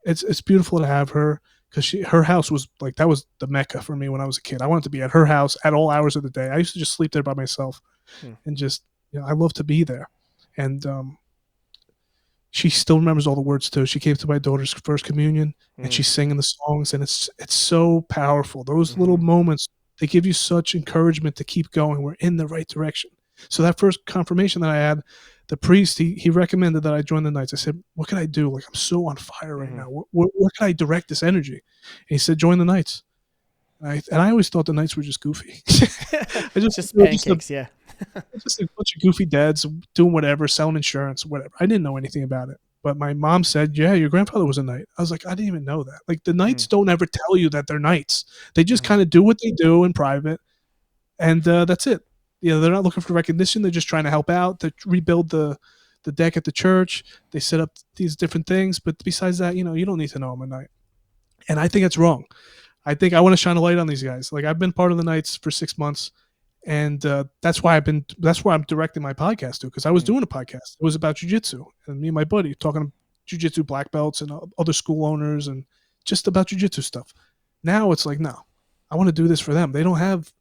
it's beautiful to have her because her house was like that was the mecca for me when I was a kid. I wanted to be at her house at all hours of the day. I used to just sleep there by myself, Hmm. and just I love to be there. And she still remembers all the words too. She came to my daughter's first communion, and she's singing the songs, and it's so powerful. Those little Mhm. moments, they give you such encouragement to keep going. We're in the right direction. So that first confirmation that I had, the priest he recommended that I join the Knights. I said, "What can I do? Like I'm so on fire right now. Where can I direct this energy?" And he said, "Join the Knights." And I always thought the Knights were just goofy. I It's just just they were just a, pancakes. Yeah. just a bunch of goofy dads doing whatever, selling insurance, whatever. I didn't know anything about it. But my mom said, "Yeah, your grandfather was a knight." I was like, "I didn't even know that." Like the Hmm. knights don't ever tell you that they're knights. They just Mhm. kind of do what they do in private, and that's it. They're not looking for recognition. They're just trying to help out. They rebuild the deck at the church. They set up these different things. But besides that, you don't need to know I'm a knight. And I think it's wrong. I think I want to shine a light on these guys. Like I've been part of the Knights for 6 months, and that's why I'm directing my podcast to because I was Hmm. doing a podcast. It was about jujitsu, and me and my buddy talking jujitsu black belts and other school owners and just about jujitsu stuff. Now it's like no, I want to do this for them. They don't have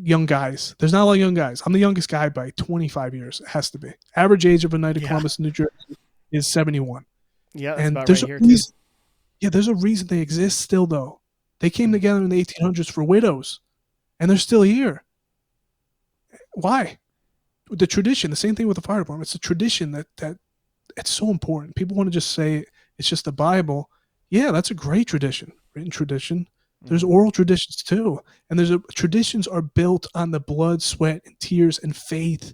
young guys. There's not a lot of young guys. I'm the youngest guy by 25 years. It has to be. Average age of a Knight of Yeah. Columbus, New Jersey, is 71, Yeah. That's and about there's right a here too. reason. Yeah, there's a reason they exist still, though. They came Hmm. together in the 1800s for widows, and they're still here. Why? The tradition, the same thing with the fire department. It's a tradition that it's so important. People want to just say it's just the Bible. Yeah, that's a great tradition, written tradition. There's Mhm. oral traditions too, and traditions are built on the blood, sweat, and tears and faith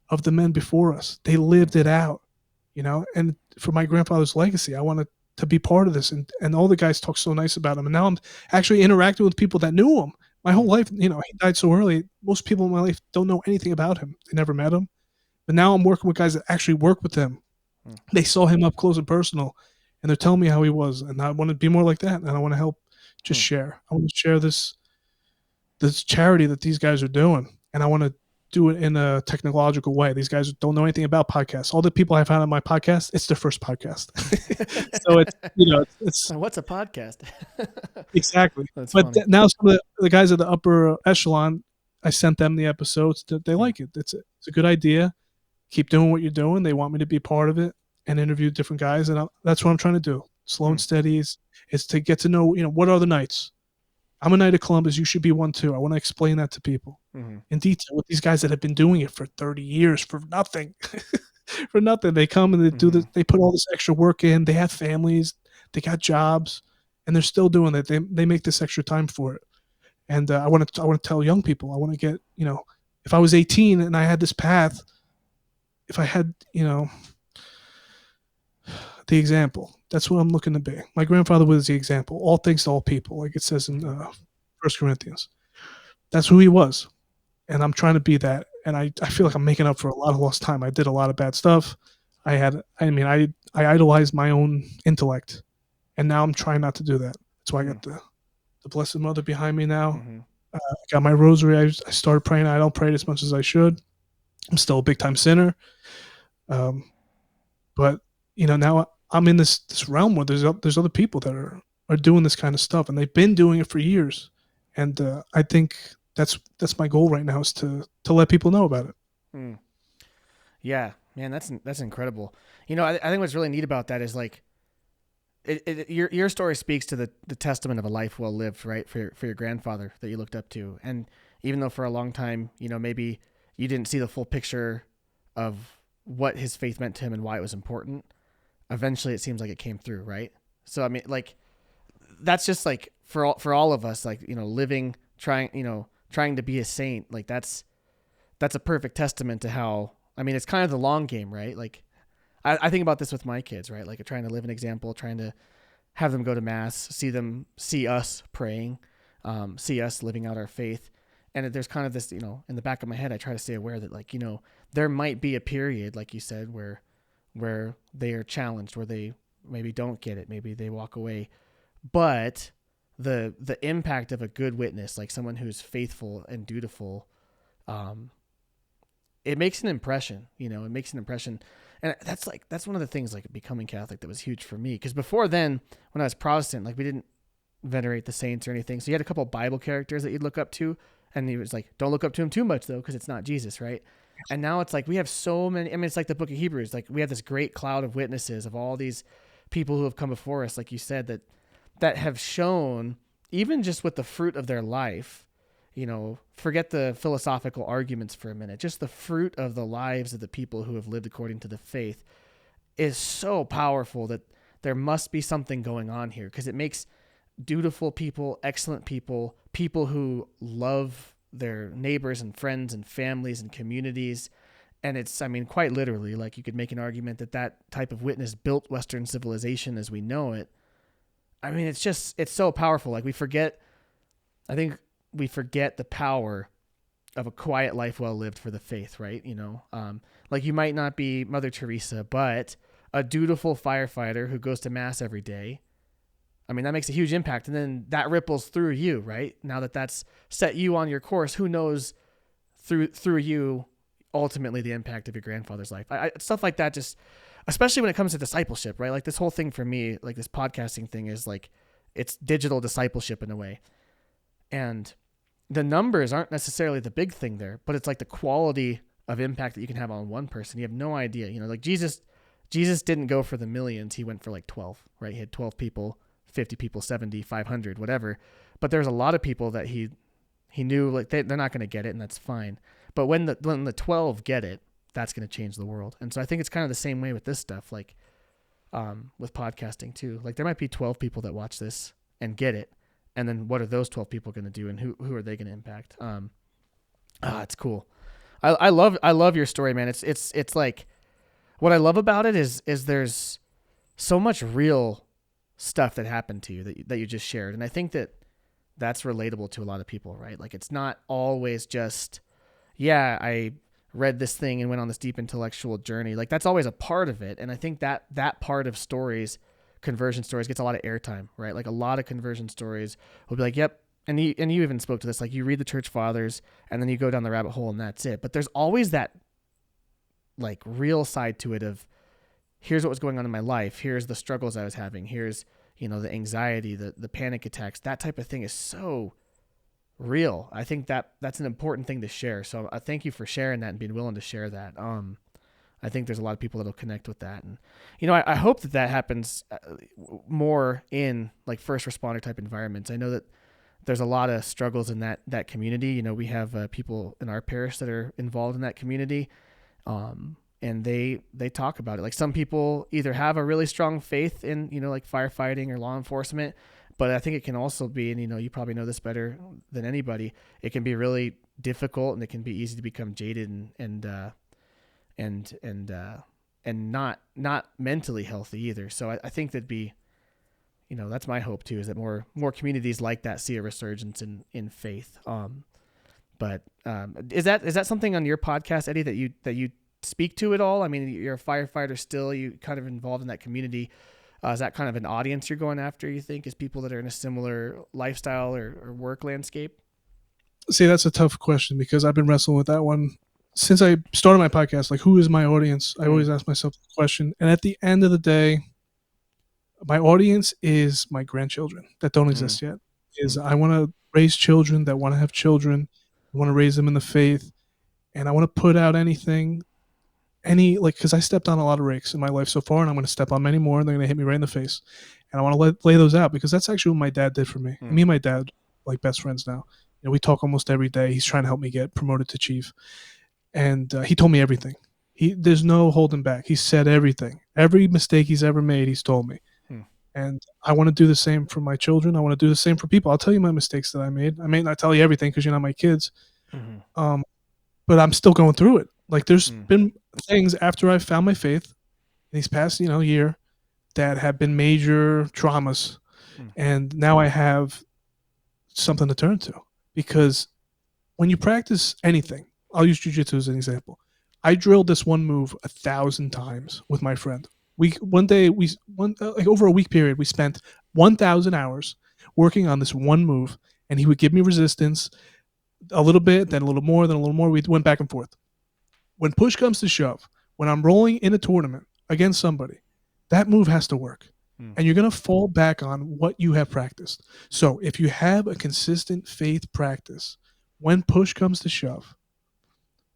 of the men before us. They lived it out. And for my grandfather's legacy, I wanted to be part of this. And all the guys talk so nice about him. And now I'm actually interacting with people that knew him. My whole Hmm. life, he died so early. Most people in my life don't know anything about him. They never met him. But now I'm working with guys that actually work with him. Hmm. They saw him up close and personal, and they're telling me how he was. And I want to be more like that. And I want to help just Hmm. share. I want to share this charity that these guys are doing, and I want to do it in a technological way. These guys don't know anything about podcasts. All the people I've had on my podcast, it's their first podcast, so it's What's a podcast? exactly. That's But funny. now some of the guys at the upper echelon, I sent them the episodes. They Hmm. like it. It's a good idea. Keep doing what you're doing. They want me to be part of it and interview different guys, and that's what I'm trying to do. Slow Hmm. and steady is to get to know what are the Knights. I'm a Knight of Columbus. You should be one too. I want to explain that to people Hmm. in detail with these guys that have been doing it for 30 years for nothing. For nothing. They come and Hmm. they put all this extra work in. They have families, they got jobs, and they're still doing it. They make this extra time for it. And I want to tell young people. I want to get if I was 18 and I had this path, if I had the example, that's what I'm looking to be. My grandfather was the example. All things to all people, like it says in First Corinthians. That's who he was. And I'm trying to be that. And I feel like I'm making up for a lot of lost time. I did a lot of bad stuff. I idolized my own intellect, and now I'm trying not to do that. That's why I got the Blessed Mother behind me now. Hmm. I got my rosary. I started praying. I don't pray it as much as I should. I'm still a big time sinner. Um, but now I'm in this realm where there's other people that are doing this kind of stuff, and they've been doing it for years. And I think that's my goal right now is to let people know about it. Hmm. Yeah, man, that's incredible. I think what's really neat about that is like your story speaks to the testament of a life well lived, right? For your grandfather that you looked up to, and even though for a long time, maybe you didn't see the full picture of what his faith meant to him and why it was important, eventually it seems like it came through, right? So I mean, like, that's just like for all of us, like, living, trying to be a saint, like that's a perfect testament to how, I mean, it's kind of the long game, right? Like, I think about this with my kids, right? Like, trying to live an example, trying to have them go to mass, see us praying, see us living out our faith. And there's kind of this, in the back of my head, I try to stay aware that, like, there might be a period, like you said, where they are challenged, where they maybe don't get it, maybe they walk away, but the impact of a good witness, like someone who's faithful and dutiful, it makes an impression. It makes an impression. And that's one of the things, like, becoming Catholic, that was huge for me, because before then, when I was Protestant, like, we didn't venerate the saints or anything. So you had a couple of Bible characters that you'd look up to, and he was like, don't look up to him too much, though, because it's not Jesus, right? And now it's like we have so many. I mean, it's like the Book of Hebrews. Like, we have this great cloud of witnesses of all these people who have come before us, like you said, that have shown, even just with the fruit of their life, forget the philosophical arguments for a minute, just the fruit of the lives of the people who have lived according to the faith is so powerful that there must be something going on here, because it makes dutiful people, excellent people, people who love their neighbors and friends and families and communities. And it's, I mean, quite literally, like, you could make an argument that type of witness built Western civilization as we know it. I mean, it's so powerful. Like, I think we forget the power of a quiet life well lived for the faith, right? Like, you might not be Mother Teresa, but a dutiful firefighter who goes to mass every day, I mean, that makes a huge impact. And then that ripples through you, right? Now that's set you on your course, who knows through you, ultimately, the impact of your grandfather's life. Stuff like that, just, especially when it comes to discipleship, right? Like, this whole thing for me, like, this podcasting thing is like, it's digital discipleship in a way. And the numbers aren't necessarily the big thing there, but it's like the quality of impact that you can have on one person. You have no idea, like Jesus didn't go for the millions. He went for like 12, right? He had 12 people, 50 people, 70, 500, whatever. But there's a lot of people that he knew, like, they're not going to get it, and that's fine. But when the 12 get it, that's going to change the world. And so I think it's kind of the same way with this stuff, like, with podcasting too. Like, there might be 12 people that watch this and get it, and then what are those 12 people going to do, and who are they going to impact? It's cool. I love your story, man. It's like, what I love about it is there's so much real stuff that happened to you that you just shared. And I think that's relatable to a lot of people, right? Like, it's not always just, yeah, I read this thing and went on this deep intellectual journey. Like, that's always a part of it. And I think that part of stories, conversion stories, gets a lot of airtime, right? Like, a lot of conversion stories will be like, yep. And you even spoke to this, like, you read the church fathers and then you go down the rabbit hole and that's it. But there's always that, like, real side to it of, here's what was going on in my life. Here's the struggles I was having. Here's, the anxiety, the panic attacks. That type of thing is so real. I think that's an important thing to share. So I thank you for sharing that and being willing to share that. I think there's a lot of people that'll connect with that. And, I hope that happens more in, like, first responder type environments. I know that there's a lot of struggles in that community. We have people in our parish that are involved in that community. And they talk about it. Like, some people either have a really strong faith in, like, firefighting or law enforcement, but I think it can also be, and, you probably know this better than anybody, it can be really difficult, and it can be easy to become jaded and not mentally healthy either. So I think that'd be, that's my hope too, is that more communities like that see a resurgence in faith. But is that something on your podcast, Eddie, that you speak to at all? I mean, you're a firefighter still, you kind of involved in that community. Is that kind of an audience you're going after, you think, is people that are in a similar lifestyle or work landscape? See, that's a tough question, because I've been wrestling with that one since I started my podcast. Like, who is my audience? I always ask myself the question. And at the end of the day, my audience is my grandchildren that don't exist yet. I want to raise children that want to have children. I want to raise them in the faith. And I want to put out because I stepped on a lot of rakes in my life so far, and I'm going to step on many more, and they're going to hit me right in the face. And I want to lay those out, because that's actually what my dad did for me. Me and my dad, like, best friends now. We talk almost every day. He's trying to help me get promoted to chief. And he told me everything. There's no holding back. He said everything Every mistake he's ever made, he's told me. Hmm. And I want to do the same for my children. I want to do the same for people. I'll tell you my mistakes that I made. I may not tell you everything because you're not my kids. Mhm. But I'm still going through it. Like there's Mm. been things after I found my faith in these past, year that have been major traumas. Mm. And now I have something to turn to because when you practice anything, I'll use jujitsu as an example. I drilled this one move 1,000 times with my friend. Like over a week period, we spent 1,000 hours working on this one move, and he would give me resistance a little bit, then a little more, then a little more. We went back and forth. When push comes to shove, when I'm rolling in a tournament against somebody, that move has to work. And you're going to fall back on what you have practiced. So if you have a consistent faith practice, when push comes to shove,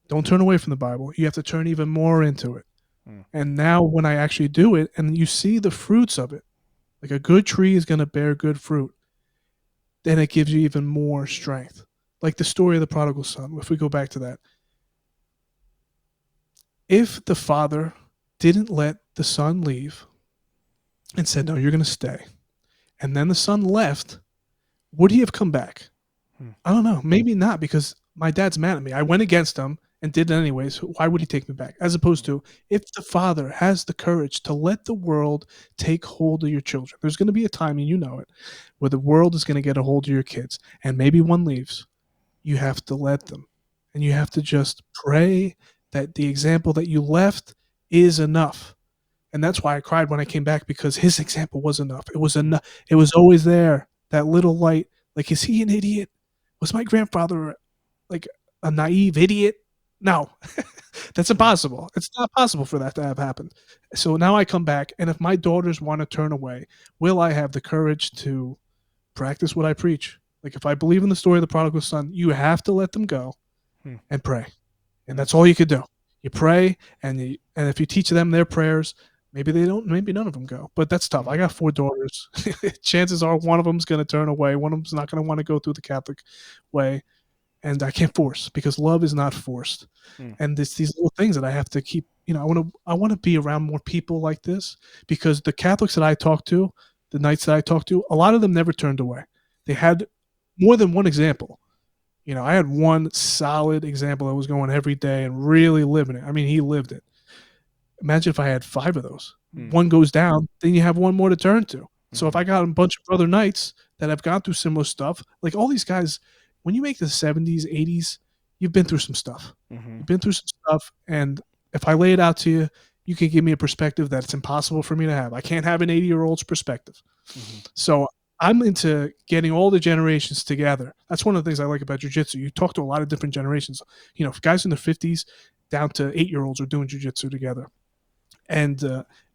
don't turn away from the Bible. You have to turn even more into it. And now when I actually do it and you see the fruits of it, like a good tree is going to bear good fruit, then it gives you even more strength. Like the story of the prodigal son, if we go back to that. If the father didn't let the son leave and said, no, you're going to stay, and then the son left, would he have come back? I don't know. Maybe not, because my dad's mad at me. I went against him and did it anyways. Why would he take me back? As opposed to if the father has the courage to let the world take hold of your children. There's going to be a time, and you know it, where the world is going to get a hold of your kids, and maybe one leaves. You have to let them, and you have to just pray that the example that you left is enough. And that's why I cried when I came back, because his example was enough. It was enough. It was always there. That little light. Like, is he an idiot? Was my grandfather like a naive idiot? No, that's impossible. It's not possible for that to have happened. So now I come back, and if my daughters want to turn away, will I have the courage to practice what I preach? Like, if I believe in the story of the prodigal son, you have to let them go and pray. And that's all you could do. You pray, and if you teach them their prayers, maybe none of them go. But that's tough. I got 4 daughters. Chances are one of them's going to turn away. One of them's not going to want to go through the Catholic way. And I can't force, because love is not forced. And it's these little things that I have to keep. I want to be around more people like this, because the Catholics that I talk to, the knights that I talk to, a lot of them never turned away. They had more than one example. I had one solid example that was going every day and really living it. I mean, he lived it. Imagine if I had 5 of those. One goes down, then you have one more to turn to. So if I got a bunch of other knights that have gone through similar stuff, like all these guys, when you make the 70s, 80s, you've been through some stuff. You've been through some stuff, and if I lay it out to you, you can give me a perspective that it's impossible for me to have. I can't have an 80-year-old's perspective. So I'm into getting all the generations together. That's one of the things I like about jiu-jitsu. You talk to a lot of different generations. Guys in their 50s down to 8-year-olds are doing jiu-jitsu together. And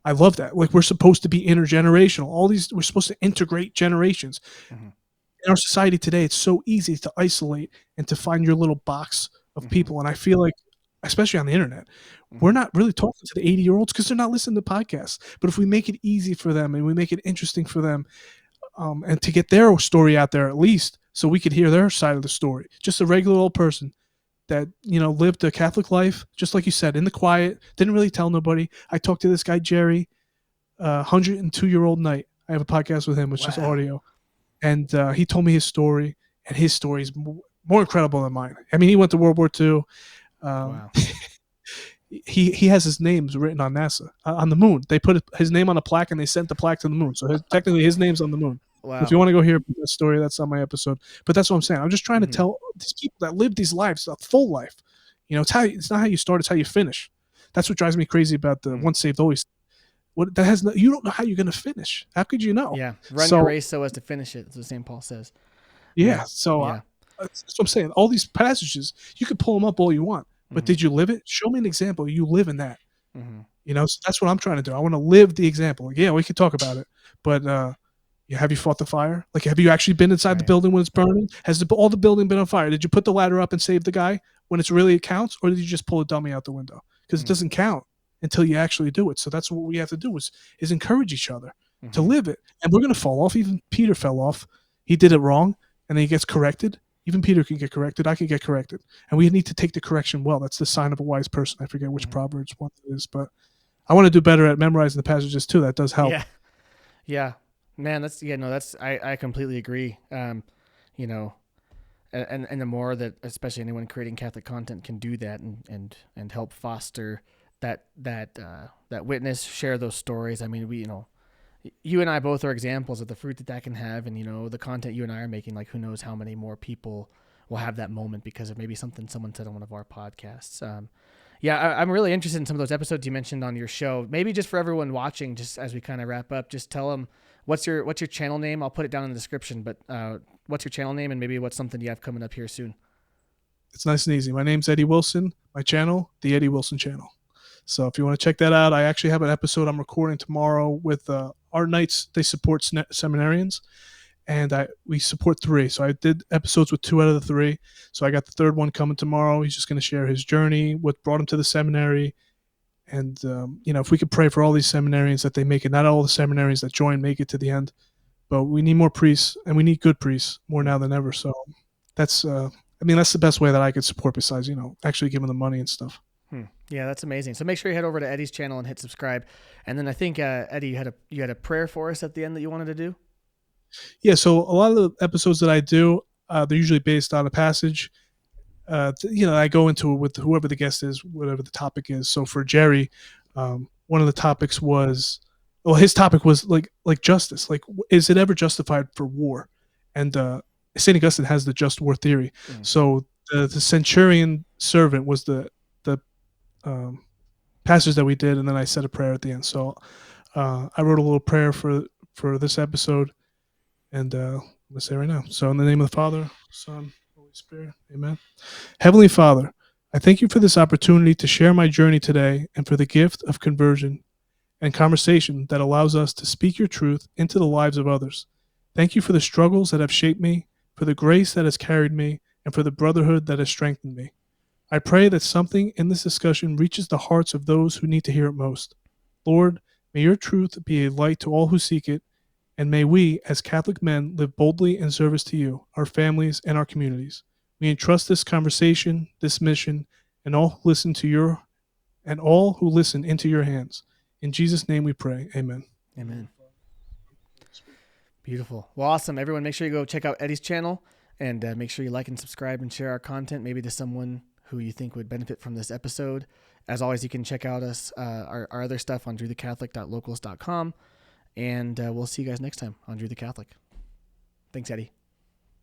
I love that. Like, we're supposed to be intergenerational. We're supposed to integrate generations. In our society today, it's so easy to isolate and to find your little box of people. And I feel like, especially on the internet, we're not really talking to the 80-year-olds because they're not listening to podcasts. But if we make it easy for them and we make it interesting for them, and to get their story out there, at least, so we could hear their side of the story. Just a regular old person that, lived a Catholic life, just like you said, in the quiet, didn't really tell nobody. I talked to this guy, Jerry, 102-year-old knight. I have a podcast with him. It's just audio. And he told me his story, and his story is more incredible than mine. I mean, he went to World War II. Wow. He has his names written on NASA, on the moon. They put his name on a plaque, and they sent the plaque to the moon. So technically his name's on the moon. Wow. If you want to go hear that story, that's on my episode. But that's what I'm saying. I'm just trying to tell these people that live these lives, a full life. It's not how you start, it's how you finish. That's what drives me crazy about the once saved, always. You don't know how you're going to finish. How could you know? Yeah. Run your race so as to finish it. That's what St. Paul says. Yeah. So that's what I'm saying. All these passages, you can pull them up all you want, but did you live it? Show me an example. You live in that. So that's what I'm trying to do. I want to live the example. Like, yeah, we could talk about it, but have you fought the fire? Like, have you actually been inside the building when it's burning? Has all the building been on fire? Did you put the ladder up and save the guy when it counts, or did you just pull a dummy out the window? Because it doesn't count until you actually do it. So that's what we have to do is encourage each other to live it. And we're going to fall off. Even Peter fell off. He did it wrong, and then he gets corrected. Even Peter can get corrected. I can get corrected. And we need to take the correction well. That's the sign of a wise person. I forget which Proverbs one it is, but I want to do better at memorizing the passages too. That does help. Yeah. Yeah, man, I completely agree. You know, and the more that especially anyone creating Catholic content can do that and help foster that witness, share those stories. I mean, you and I both are examples of the fruit that can have, and the content you and I are making. Like, who knows how many more people will have that moment because of maybe something someone said on one of our podcasts. Yeah, I'm really interested in some of those episodes you mentioned on your show. Maybe just for everyone watching, just as we kind of wrap up, just tell them what's your channel name. I'll put it down in the description, but what's your channel name and maybe what's something you have coming up here soon. It's nice and easy. My name's Eddie Wilson. My channel, The Eddie Wilson Channel. So if you want to check that out, I actually have an episode I'm recording tomorrow with our Knights. They support seminarians, and we support 3. So I did episodes with 2 out of the 3. So I got the 3rd one coming tomorrow. He's just going to share his journey, what brought him to the seminary, and if we could pray for all these seminarians that they make it. Not all the seminarians that join make it to the end, but we need more priests, and we need good priests more now than ever. So that's that's the best way that I could support besides actually giving them money and stuff. Yeah, that's amazing. So make sure you head over to Eddie's channel and hit subscribe. And then I think Eddie, you had a prayer for us at the end that you wanted to do. Yeah, so a lot of the episodes that I do, they're usually based on a passage. I go into it with whoever the guest is, whatever the topic is. So for Jerry, one of the topics was, his topic was like justice. Like, is it ever justified for war? And St. Augustine has the just war theory. Mm. So the centurion servant was the passage that we did, and then I said a prayer at the end. So I wrote a little prayer for this episode, and I'm going to say right now. So in the name of the Father, Son, Holy Spirit, amen. Heavenly Father, I thank you for this opportunity to share my journey today and for the gift of conversion and conversation that allows us to speak your truth into the lives of others. Thank you for the struggles that have shaped me, for the grace that has carried me, and for the brotherhood that has strengthened me. I pray that something in this discussion reaches the hearts of those who need to hear it most. Lord, may your truth be a light to all who seek it, and may we, as Catholic men, live boldly in service to you, our families, and our communities. We entrust this conversation, this mission, and all who listen into your hands. In Jesus' name we pray. Amen. Amen. Beautiful. Well, awesome. Everyone, make sure you go check out Eddie's channel and make sure you like and subscribe and share our content, maybe to someone who you think would benefit from this episode. As always, you can check out our other stuff on drewthecatholic.locals.com, and we'll see you guys next time on Drew the Catholic. Thanks, Eddie.